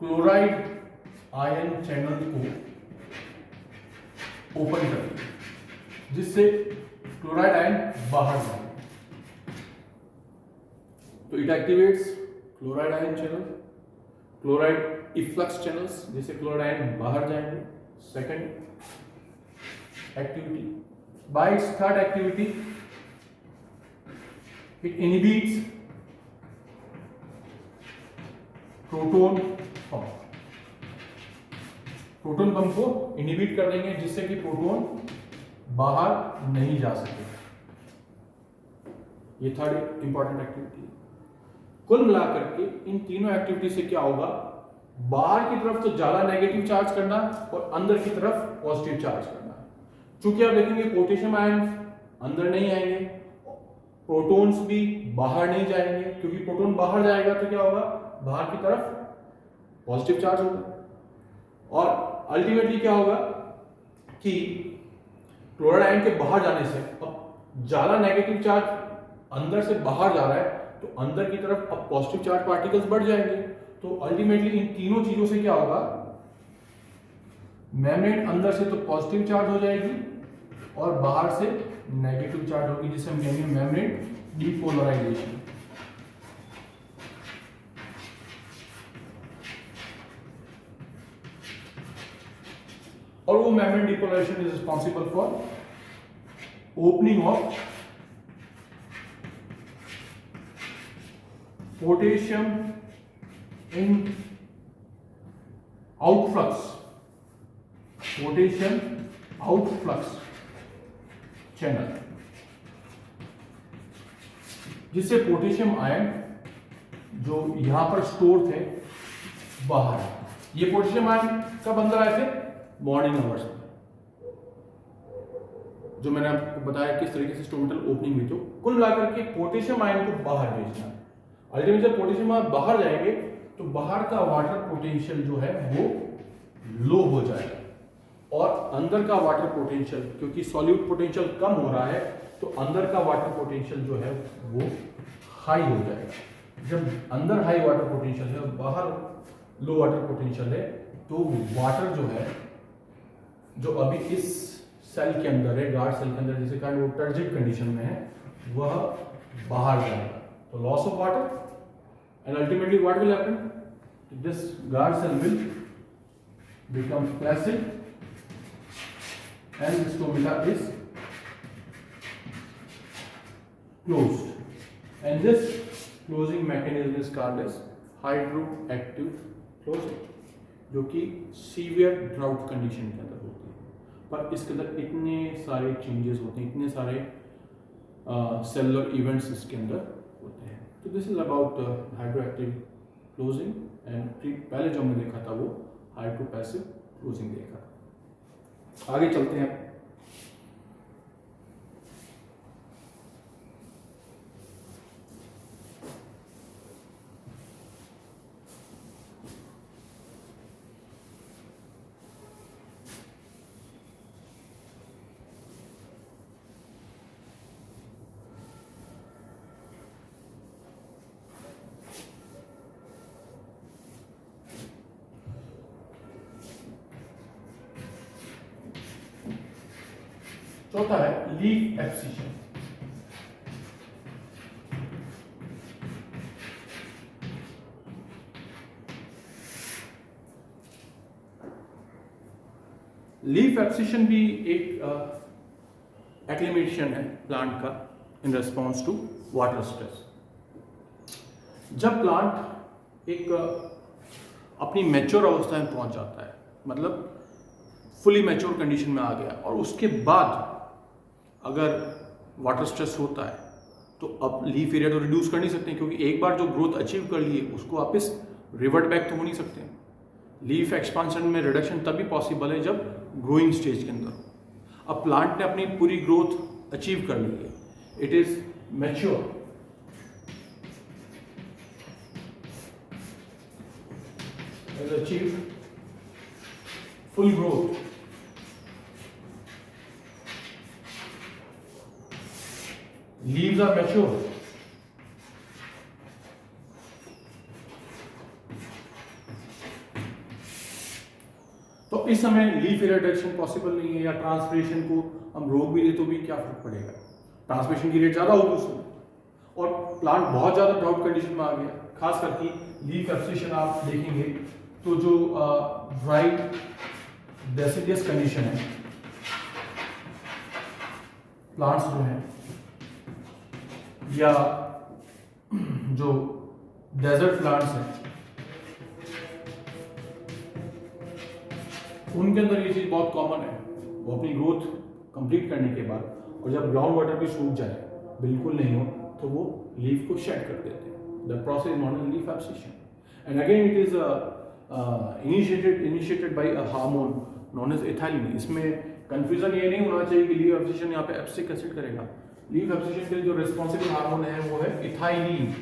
क्लोराइड आयन चैनल को ओपन कर दिया, जिससे क्लोराइड आयन बाहर जाए। तो it activates chloride ion channel, chloride efflux channels, जिससे क्लोराइड आयन बाहर जाएंगे। Second activity, bye it's third activity it inhibits proton pump. Proton pump को इनहिबिट कर देंगे, जिससे कि प्रोटोन बाहर नहीं जा सके। ये थर्ड इंपॉर्टेंट एक्टिविटी। कुल मिलाकर के इन तीनों एक्टिविटी से क्या होगा, बाहर की तरफ तो ज्यादा नेगेटिव चार्ज करना और अंदर की तरफ पॉजिटिव चार्ज करना। चूंकि आप देखेंगे पोटेशियम आयन अंदर नहीं आएंगे, प्रोटॉन्स भी बाहर नहीं जाएंगे, क्योंकि प्रोटॉन बाहर जाएगा तो क्या होगा, बाहर की तरफ पॉजिटिव चार्ज होगा। और अल्टीमेटली क्या होगा कि क्लोराइड आयन के बाहर जाने से अब ज्यादा नेगेटिव चार्ज अंदर से बाहर जा रहा है, तो अंदर की तरफ अब पॉजिटिव चार्ज पार्टिकल्स बढ़ जाएंगे। तो अल्टीमेटली इन तीनों चीजों से क्या होगा, मेम्ब्रेन अंदर से तो पॉजिटिव चार्ज हो जाएगी और बाहर से नेगेटिव चार्ज होगी, जिसे हम कहेंगे मेम्ब्रेन डीपोलराइजेशन। और वो membrane depolarisation is responsible for opening of potassium in outflux, potassium outflux channel, जिससे पोटेशियम आयन जो यहां पर स्टोर थे बाहर। ये पोटेशियम आयन कब अंदर आए थे, मॉर्निंग आवर्स में, जो मैंने आपको बताया किस तरीके से स्टोमेटल ओपनिंग हुई। तो कुल मिलाकर के पोटेशियम आयन को बाहर भेजना। अल्टीमेटली जब पोटेशियम आयन बाहर जाएंगे तो बाहर का वाटर पोटेंशियल जो है वो लो हो जाएगा, और अंदर का वाटर पोटेंशियल, क्योंकि सॉल्यूट पोटेंशियल कम हो रहा है, तो अंदर का वाटर पोटेंशियल जो है वो हाई हो जाएगा। जब अंदर हाई वाटर पोटेंशियल है और बाहर लो वाटर पोटेंशियल है, तो वाटर जो है, जो अभी इस सेल के अंदर है, गार्ड सेल के अंदर, जिसे कारण वो टर्जिड कंडीशन में है, वह बाहर जाएगा। तो loss of water, and ultimately what will happen, this guard cell will become flaccid and the stomata is closed, and this closing mechanism is called as hydroactive closing, जो कि सीवियर ड्राउट कंडीशन के अंदर होती है। पर इसके अंदर इतने सारे चेंजेस होते हैं, इतने सारे सेलुलर इवेंट्स इसके अंदर होते हैं। तो this is about hydroactive closing, and पहले जो हमने देखा था वो हाइड्रोपैसिव क्लोजिंग देखा। आगे चलते हैं। चौथा है लीफ एब्सिशन। लीफ एब्सिशन भी एक एक्लिमेशन है प्लांट का in response to water stress. जब प्लांट एक अपनी मैच्योर अवस्था में पहुंच जाता है, मतलब फुली मैच्योर कंडीशन में आ गया, और उसके बाद अगर वाटर स्ट्रेस होता है तो अब लीफ एरिया तो रिड्यूस कर नहीं सकते, क्योंकि एक बार जो ग्रोथ अचीव कर लिए उसको वापस रिवर्ट बैक तो हो नहीं सकते। लीफ एक्सपांशन में रिडक्शन तभी पॉसिबल है जब ग्रोइंग स्टेज के अंदर हो। अब प्लांट ने अपनी पूरी ग्रोथ अचीव कर ली है, it is mature, has achieved full growth, leaves are mature, तो इस समय लीफ एरिया रिडक्शन पॉसिबल नहीं है, या ट्रांसपिरेशन को हम रोक भी दे तो भी क्या फर्क पड़ेगा, ट्रांसपिरेशन की रेट ज्यादा होगी उसमें, और प्लांट बहुत ज्यादा ड्राउट कंडीशन में आ गया। खास करके लीफ एब्सिशन आप देखेंगे तो जो ड्राई डेसिडियस कंडीशन है, प्लांट्स जो हैं या जो डेजर्ट प्लांट्स हैं, उनके अंदर ये चीज बहुत कॉमन है। वो अपनी ग्रोथ कंप्लीट करने के बाद, और जब ग्राउंड वाटर भी सूख जाए, बिल्कुल नहीं हो, तो वो लीफ को शेड कर देते हैं। The process known as leaf abscission, and again it is initiated by a hormone known as ethylene. इसमें कंफ्यूजन ये नहीं होना चाहिए कि लीफ एब्सिशन यहाँ पे एब्सिक एसिड करेगा। लीफ एब्सिशन के लिए जो रिस्पॉन्सिबल हार्मोन है वो है ethylene.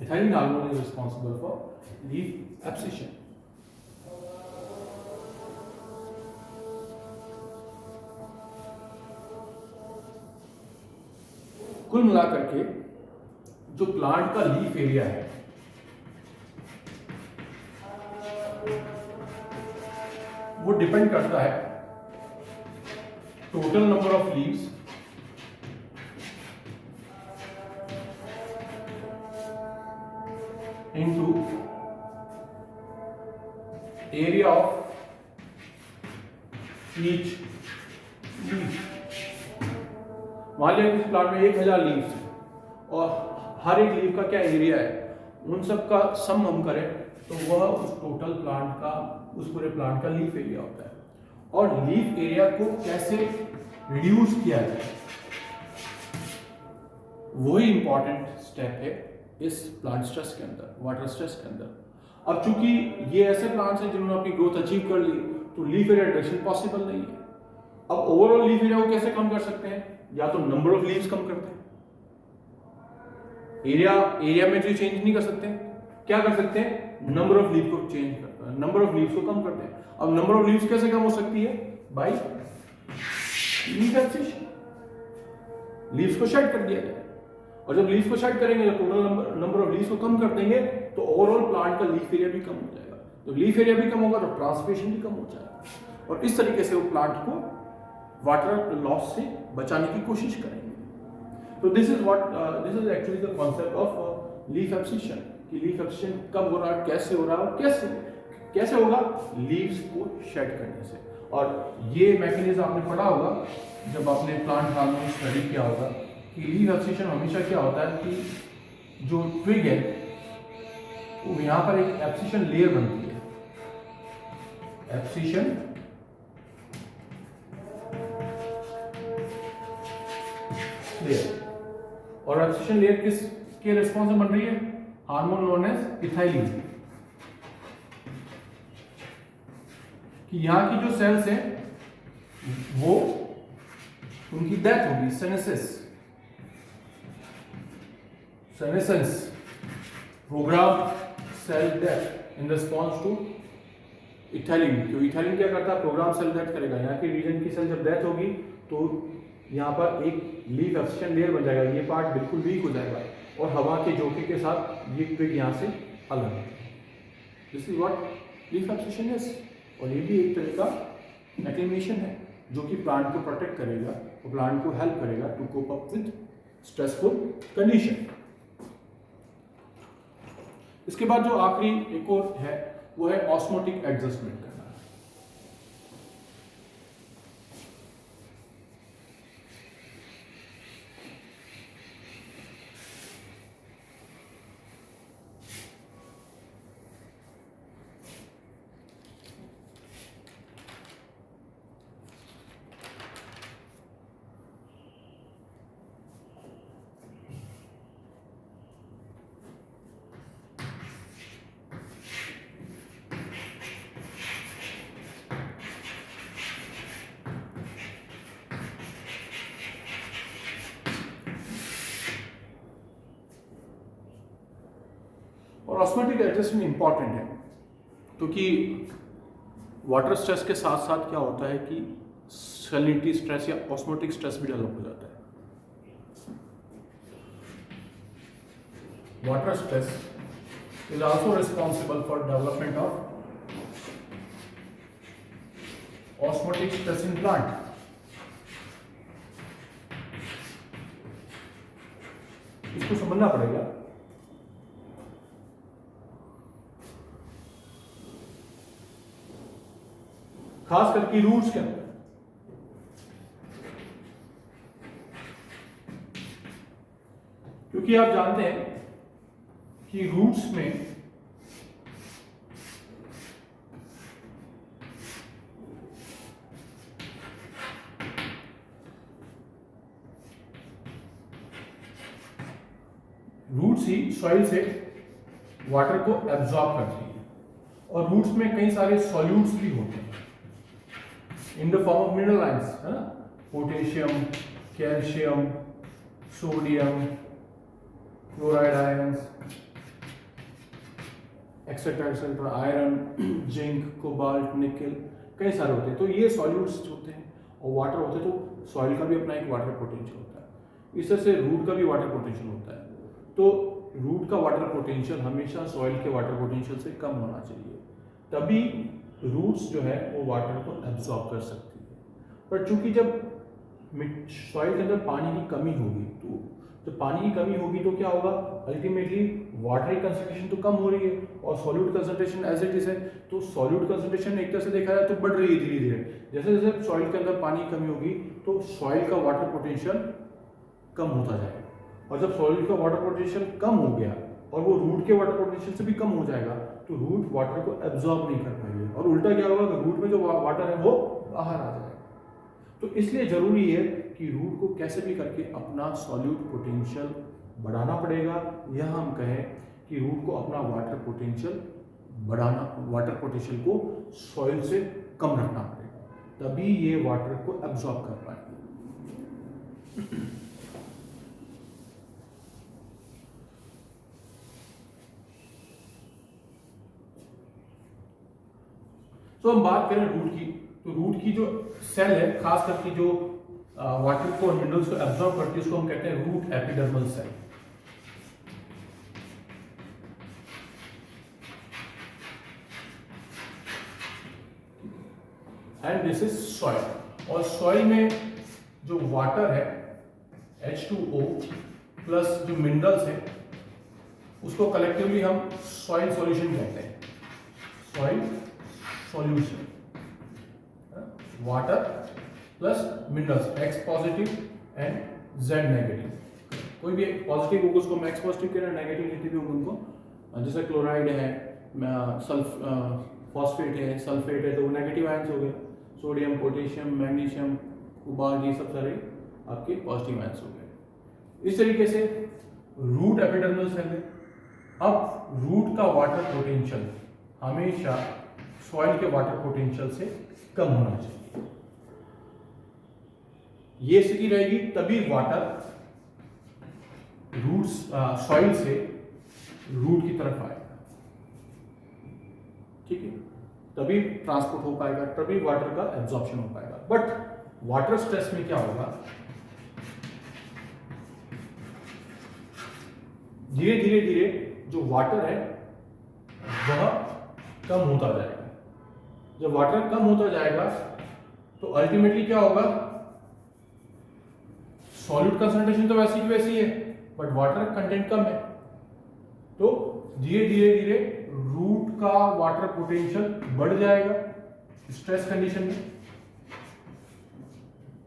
Ethylene hormone is responsible for leaf abscission. कुल मिलाकर के जो प्लांट का लीफ एरिया है वो डिपेंड करता है total number of leaves into area of each leaf. मान लिया इस प्लांट में 1000 लीव्स है, और हर एक लीफ का क्या एरिया है, उन सब का सम हम करें तो वह उस टोटल प्लांट का, उस पूरे प्लांट का लीफ एरिया होता है। और लीफ एरिया को कैसे रिड्यूस किया जाए, वही इंपॉर्टेंट स्टेप है इस प्लांट स्ट्रेस के अंदर, वाटर स्ट्रेस के अंदर। अब चूंकि ये ऐसे प्लांट्स हैं जिन्होंने अपनी ग्रोथ अचीव कर ली, तो लीफ एरिया रिडक्शन पॉसिबल नहीं है। अब ओवरऑल लीफ एरिया को कैसे कम कर सकते हैं, या तो नंबर ऑफ लीव्स कम करते हैं, एरिया में जो चेंज नहीं कर सकते, क्या कर सकते हैं, नंबर ऑफ लीव को चेंज करते हैं, नंबर ऑफ लीव्स को कम करते हैं। अब नंबर ऑफ लीव्स कैसे कम हो सकती है, बाय लीफ एब्सिशन। लीव्स को शेड कर दिया जाए, और जब लीव्स को शेड करेंगे, जब टोटल नंबर ऑफ लीव्स को कम कर देंगे, तो ओवरऑल प्लांट का लीफ एरिया भी कम हो जाएगा। तो लीफ एरिया भी कम होगा तो ट्रांसपिरेशन भी कम हो जाएगा, और इस तरीके से वो प्लांट को वाटर लॉस से बचाने की कोशिश करेंगे। तो this is actually the concept of leaf abscission, कि लीफ एब्सिशन कब हो रहा है, कैसे हो रहा है, और कैसे होगा, लीव्स को शेड करने से। और ये मैकेनिज्म आपने पढ़ा होगा जब आपने प्लांट हार्मोन स्टडी किया होगा, कि लीफ एब्सिशन हमेशा क्या होता है कि जो ट्विग है वो यहाँ पर एक एब्सिशन लेयर बनती है, एब्सिशन लेयर, और एब्सिशन लेयर किस के रिस्पॉन्स में बन रही है, हार्मोन नोन एज इथाइलिन। कि यहां की जो सेल्स हैं वो उनकी डेथ होगी, senescence programme cell death in response to ethylene. तो इथाइलिन क्या करता है, प्रोग्राम सेल डेथ करेगा। यहाँ की रीजन की सेल जब डेथ होगी तो यहाँ पर एक लीफ एब्सिशन लेयर बन जाएगा, ये पार्ट बिल्कुल वीक हो जाएगा, और हवा के झोंके के साथ ये ट्विग यहाँ से अलग है। This is what leaf abscission is, और ये भी एक तरह का एक्लिमेशन है जो कि प्लांट को प्रोटेक्ट करेगा और प्लांट को हेल्प करेगा to cope up with stressful condition. इसके बाद जो आखिरी एक और है वो है ऑस्मोटिक एडजस्टमेंट करना। और ऑस्मोटिक एडजस्टमेंट इंपॉर्टेंट है क्योंकि वाटर स्ट्रेस के साथ साथ क्या होता है कि सैलिनिटी स्ट्रेस या ऑस्मोटिक स्ट्रेस भी डेवलप हो जाता है। Water stress is also responsible for development of osmotic stress in plant. इसको समझना पड़ेगा। खास करके रूट्स के अंदर क्योंकि आप जानते हैं कि रूट्स में रूट्स ही सॉइल से वाटर को एब्जॉर्ब करती है और रूट्स में कई सारे सॉल्यूट्स भी होते हैं in the form of mineral ions, है ना, potassium, calcium, sodium, chloride ions, etcetera etcetera, iron, zinc, cobalt, निकल, कई सारे होते हैं। तो ये सॉल्यूट्स होते हैं और वाटर होते हैं, तो सॉइल का भी अपना एक वाटर पोटेंशियल होता है। इस तरह से रूट का भी वाटर पोटेंशियल होता है। तो रूट का वाटर पोटेंशियल हमेशा सॉइल के वाटर पोटेंशियल से कम होना चाहिए, तभी रूट्स जो है वो वाटर को एब्जॉर्ब कर सकती है। पर चूंकि जब सॉइल के अंदर पानी की कमी होगी, तो जब पानी की कमी होगी तो क्या होगा, अल्टीमेटली वाटर की कंसंट्रेशन तो कम हो रही है और solute concentration as it is है, तो सॉल्यूट कंसंट्रेशन एक तरह से देखा जाए तो बढ़ रही है धीरे धीरे। जैसे जैसे सॉइल के अंदर पानी की कमी होगी तो सॉइल का वाटर पोटेंशियल कम होता जाएगा, और जब सॉइल का वाटर पोटेंशियल कम हो गया और वो रूट के वाटर पोटेंशियल से भी कम हो जाएगा तो रूट वाटर को एब्जॉर्ब नहीं कर पाएगी और उल्टा क्या होगा कि रूट में जो वाटर है वो बाहर आ जाएगा। तो इसलिए जरूरी है कि रूट को कैसे भी करके अपना सॉल्यूट पोटेंशियल बढ़ाना पड़ेगा, या हम कहें कि रूट को अपना वाटर पोटेंशियल बढ़ाना, वाटर पोटेंशियल को सॉइल से कम रखना पड़ेगा, तभी ये वाटर को एब्जॉर्ब कर पाएंगे। तो हम बात करें रूट की, तो रूट की जो सेल है, खास करके जो वाटर को और मिनरल्स को एब्जॉर्ब करती है, उसको हम कहते हैं root epidermal cell. And this is soil, और सॉइल में जो वाटर है H2O प्लस जो मिनरल्स है उसको कलेक्टिवली हम सॉइल सॉल्यूशन कहते हैं। Soil solution, water plus minerals, X positive and Z negative. कोई भी पॉजिटिव होगा उसको हम X पॉजिटिव कह रहे हैं, नेगेटिव भी होगा उनको, जैसे क्लोराइड है, फॉस्फेट है, सल्फेट है, तो वो नेगेटिव आयंस हो गए। सोडियम, पोटेशियम, मैग्नीशियम, कोबाल्ट, ये सब सारे आपके पॉजिटिव आयंस हो गए। इस तरीके से रूट एपिडर्मल सेल है। अब रूट का वाटर पोटेंशियल हमेशा सॉइल के वाटर पोटेंशियल से कम होना चाहिए। ये स्थिति रहेगी तभी वाटर रूट्स सॉइल से रूट की तरफ आएगा, ठीक है, तभी ट्रांसपोर्ट हो पाएगा, तभी वाटर का एब्जॉर्प्शन हो पाएगा। बट वाटर स्ट्रेस में क्या होगा, धीरे धीरे धीरे जो वाटर है वह कम होता जाएगा। जब वाटर कम होता जाएगा अल्टीमेटली क्या होगा, सॉल्यूट कंसंट्रेशन तो वैसी की वैसी है बट वाटर कंटेंट कम है, तो धीरे धीरे धीरे रूट का वाटर पोटेंशियल बढ़ जाएगा स्ट्रेस कंडीशन में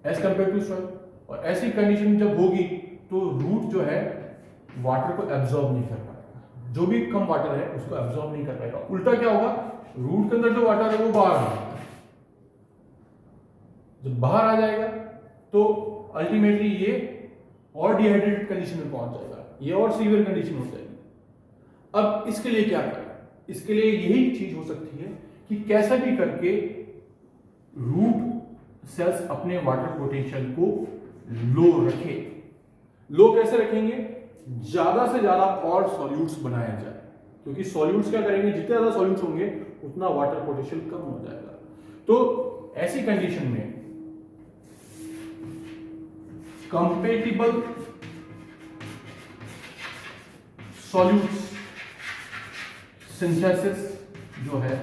एज कंपेयर टू सॉइल। और ऐसी कंडीशन जब होगी तो रूट जो है वाटर को एब्जॉर्ब नहीं कर पाएगा, जो भी कम वाटर है उसको एब्जॉर्ब नहीं कर पाएगा। उल्टा क्या होगा, रूट के अंदर जो वाटर है वो बाहर आ जाएगा। जब बाहर आ जाएगा तो अल्टीमेटली ये और डिहाइड्रेटेड कंडीशन में पहुंच जाएगा, ये और सीवियर कंडीशन हो जाएगी। अब इसके लिए क्या करें, इसके लिए यही चीज हो सकती है कि कैसे भी करके रूट सेल्स अपने वाटर पोटेंशियल को लो रखे। लो कैसे रखेंगे, ज्यादा से ज्यादा और सॉल्यूट्स बनाया जाए, क्योंकि सॉल्यूट्स क्या करेंगे, जितने ज्यादा सॉल्यूट्स होंगे उतना वाटर पोटेंशियल कम हो जाएगा। तो ऐसी कंडीशन में कंपेटिबल सॉल्यूट्स सिंथेसिस जो है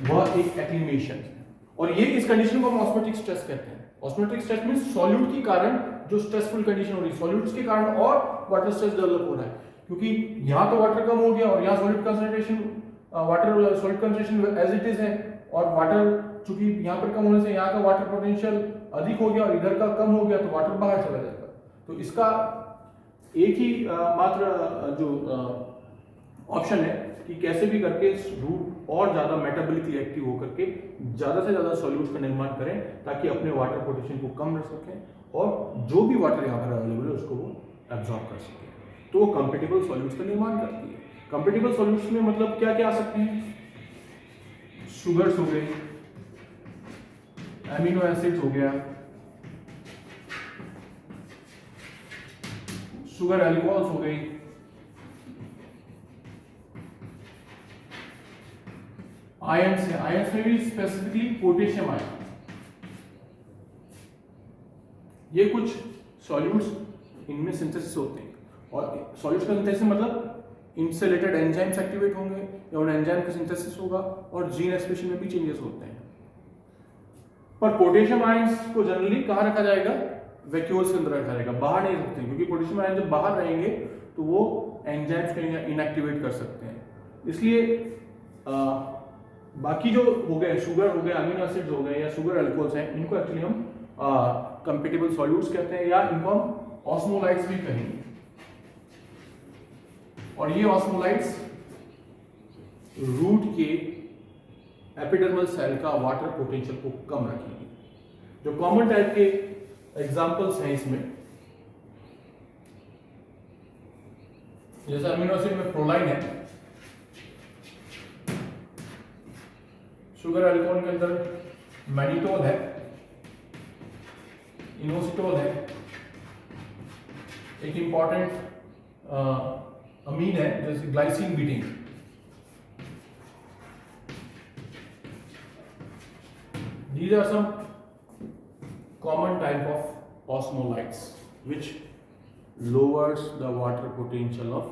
वह एक एक्लिमेशन है, और ये इस कंडीशन को हम ऑस्मोटिक स्ट्रेस कहते हैं। ऑस्मोटिक स्ट्रेस मींस सॉल्यूट के कारण जो स्ट्रेसफुल कंडीशन हो रही है, सॉल्यूट्स के कारण और वाटर स्ट्रेस डेवलप हो रहा है, क्योंकि यहां तो वाटर कम हो गया और यहां solute concentration water solute concentration as it is है, और वाटर चूंकि यहां पर कम होने से यहां का वाटर पोटेंशियल अधिक हो गया और इधर का कम हो गया तो वाटर बाहर चला जाएगा। तो इसका एक ही मात्र जो ऑप्शन है कि कैसे भी करके रूट और ज्यादा मेटाबॉलिकली एक्टिव होकर के ज्यादा से ज्यादा सॉल्यूट्स का निर्माण करें ताकि अपने वाटर पोटेंशियल को कम रख सकें और जो भी वाटर यहाँ पर अवेलेबल है उसको वो एब्जॉर्ब कर सकें। तो वो कंपेटिबल सॉल्यूट्स का निर्माण करती है। कंपेटिबल सॉल्यूट्स में मतलब क्या क्या आ सकते हैं, शुगर्स हो गए, एमिनो एसिड्स हो गया, शुगर एल्कोहल्स हो गई, आयंस है, आयंस में भी स्पेसिफिकली पोटेशियम आयन। ये कुछ सॉल्यूट्स इनमें सिंथेसिस होते हैं, और सॉल्यूट्स का सिंथेसिस मतलब इनसे रिलेटेड एंजाइम्स एक्टिवेट होंगे या उन एंजाइम का सिंथेसिस होगा और जीन एक्सप्रेशन में भी चेंजेस होते हैं। पर पोटेशियम आयंस को जनरली कहाँ रखा जाएगा, वैक्यूल्स के अंदर रखा जाएगा, बाहर नहीं रखते हैं, क्योंकि पोटेशियम आयन जब बाहर रहेंगे तो वो एंजाइम्स को इनएक्टिवेट कर सकते हैं। इसलिए बाकी जो हो गए शुगर हो गए, अमीनो एसिड्स हो गए या शुगर अल्कोहल्स हैं, इनको एक्चुअली हम कंपेटिबल सॉल्यूट्स कहते हैं या इनको हम ऑस्मोलाइट्स भी कहेंगे। और ये ऑस्मोलाइट्स रूट के एपिडर्मल सेल का वाटर पोटेंशियल को कम रखेंगे। जो कॉमन टाइप के एग्जांपल्स हैं इसमें, जैसे अमीनो एसिड में प्रोलाइन है, शुगर अल्कोहल के अंदर मैनिटोल है, इनोसिटोल है, एक इंपॉर्टेंट अमीन है जैसे glycine beating. These are some common type of osmolytes which lowers the water potential of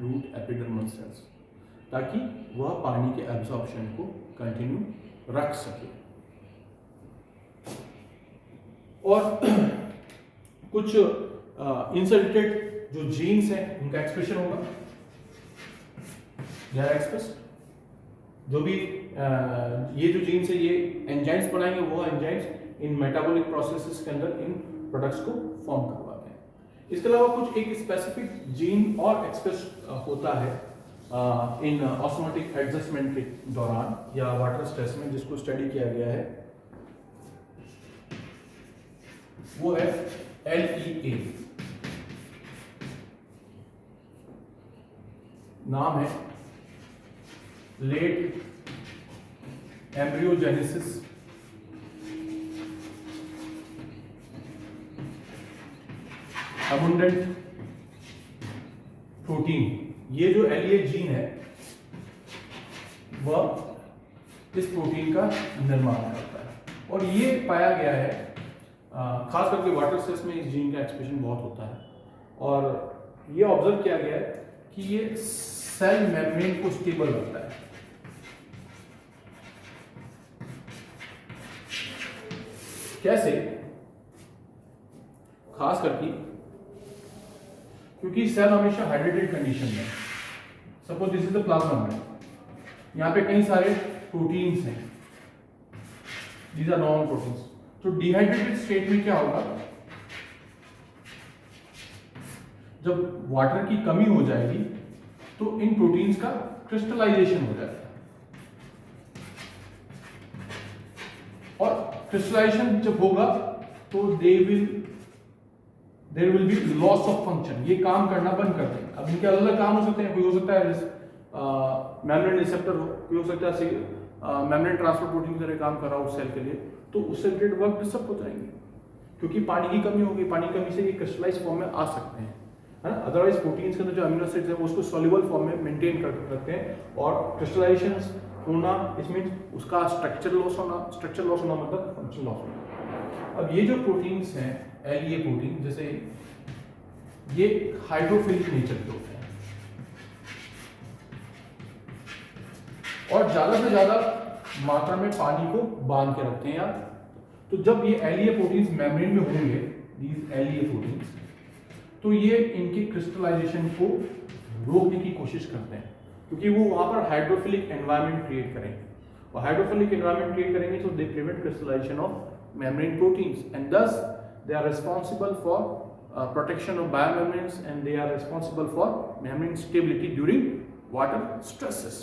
root epidermal cells, ताकि वह पानी के एब्जॉर्प्शन को कंटिन्यू रख सके। और कुछ इनसे रिलेटेड जो जीन्स हैं उनका एक्सप्रेशन होगा, दे आर एक्सप्रेस्ड। जो भी ये जो जीन्स है ये एंजाइम्स बनाएंगे, वो एंजाइम्स इन मेटाबॉलिक प्रोसेसेस के अंदर इन प्रोडक्ट्स को फॉर्म करवाते हैं। इसके अलावा कुछ एक स्पेसिफिक जीन और एक्सप्रेस होता है इन ऑस्मोटिक एडजस्टमेंट के दौरान या वाटर स्ट्रेस में, जिसको स्टडी किया गया है, वो है LEA। नाम है लेट एम्ब्रियोजेनेसिस अबुंडेंट प्रोटीन। ये जो LEA जीन है वह इस प्रोटीन का निर्माण करता है, और ये पाया गया है खास करके वाटर स्ट्रेस में इस जीन का एक्सप्रेशन बहुत होता है। और ये ऑब्जर्व किया गया है कि ये सेल मेम्ब्रेन को स्टेबल रखता है। कैसे? खास करके क्योंकि सेल हमेशा हाइड्रेटेड कंडीशन में, suppose this is the plasma membrane, यहाँ पे कई सारे प्रोटीन्स हैं, दीज आर नॉन प्रोटीन्स। तो डिहाइड्रेटेड स्टेट में क्या होगा, जब वाटर की कमी हो जाएगी तो इन प्रोटीन्स का क्रिस्टलाइजेशन हो जाएगा, और क्रिस्टलाइजेशन जब होगा तो there will be loss of function, ये काम करना बंद कर देंगे। अब इनके अलग अलग काम हो सकते हैं, कोई हो सकता है मेम्ब्रेन रिसेप्टर हो, कोई हो सकता है मेम्ब्रेन ट्रांसपोर्ट प्रोटीन की तरह काम कर रहा हो उस सेल के लिए, तो उससे रिलेटेड वर्क डिस्टर्ब हो जाएंगे, क्योंकि पानी की कमी होगी, पानी की कमी से ये क्रिस्टलाइज फॉर्म में आ सकते हैं, है ना। अदरवाइज प्रोटीन्स के अंदर जो अमीनो एसिड्स हैं वो उसको सॉल्युबल फॉर्म में मेंटेन कर रखते हैं, और क्रिस्टलाइजेशन होना इस मीन्स उसका स्ट्रक्चर लॉस होना मतलब फंक्शन लॉस होना। अब ये जो प्रोटीन्स हैं एलईए प्रोटीन, जैसे ये हाइड्रोफिलिक नेचर के होते हैं और ज्यादा से ज्यादा मात्रा में पानी को बांध के रखते हैं यार। तो जब ये एलईए प्रोटीन्स मेम्ब्रेन में होंगे, दीज एलईए प्रोटीन्स, तो ये इनके क्रिस्टलाइजेशन को रोकने की कोशिश करते हैं, क्योंकि वो वहां पर हाइड्रोफिलिक एनवायरनमेंट क्रिएट करेंगे, और हाइड्रोफिलिक एनवायरनमेंट क्रिएट करेंगे तो they prevent crystallization of membrane proteins, and thus they are responsible for protection of biomembranes, and they are responsible for membrane stability during water stresses.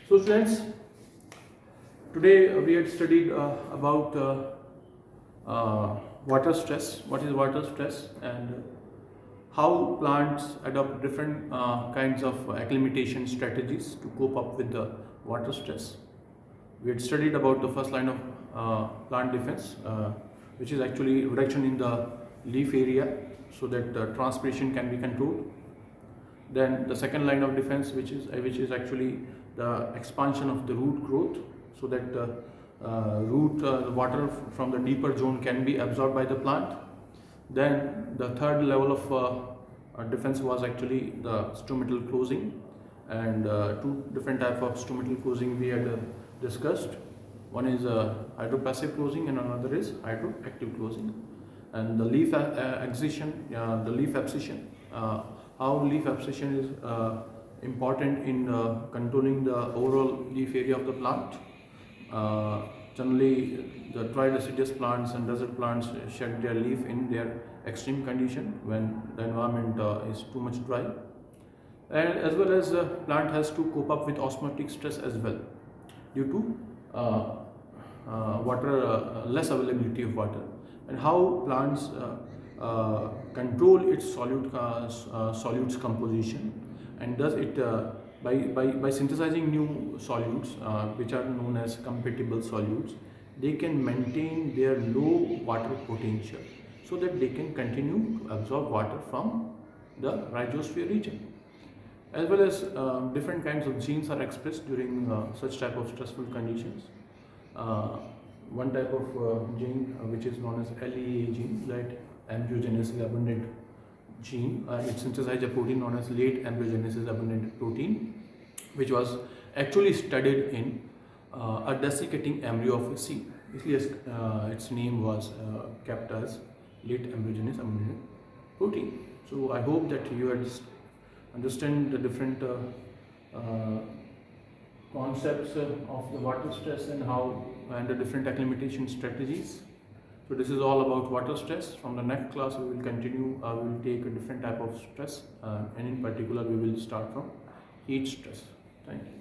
So students, today we had studied about water stress, what is water stress, and how plants adopt different kinds of acclimatation strategies to cope up with the water stress. We had studied about the first line of plant defense, which is actually reduction in the leaf area so that the transpiration can be controlled. Then the second line of defense, which is actually the expansion of the root growth, so that the water from the deeper zone can be absorbed by the plant. Then the third level of defense was actually the stomatal closing, and two different types of stomatal closing we had discussed. One is hydropassive closing and another is hydroactive closing. And the leaf abscission, how leaf abscission is important in controlling the overall leaf area of the plant. Generally, the dry deciduous plants and desert plants shed their leaf in their extreme condition when the environment is too much dry. And as well as the plant has to cope up with osmotic stress as well, due to less availability of water, and how plants control its solutes composition, and does it by synthesizing new solutes which are known as compatible solutes. They can maintain their low water potential so that they can continue to absorb water from the rhizosphere region. As well as different kinds of genes are expressed during such type of stressful conditions. One type of gene which is known as LEA gene, right, embryogenesis abundant gene, it synthesizes a protein known as late embryogenesis abundant protein, which was actually studied in a desiccating embryo of a seed. Its name was kept as late embryogenesis abundant protein. So I hope that you understand the different concepts of the water stress and the different acclimatation strategies. So this is all about water stress. From the next class we will continue, we will take a different type of stress, and in particular we will start from heat stress. Thank you.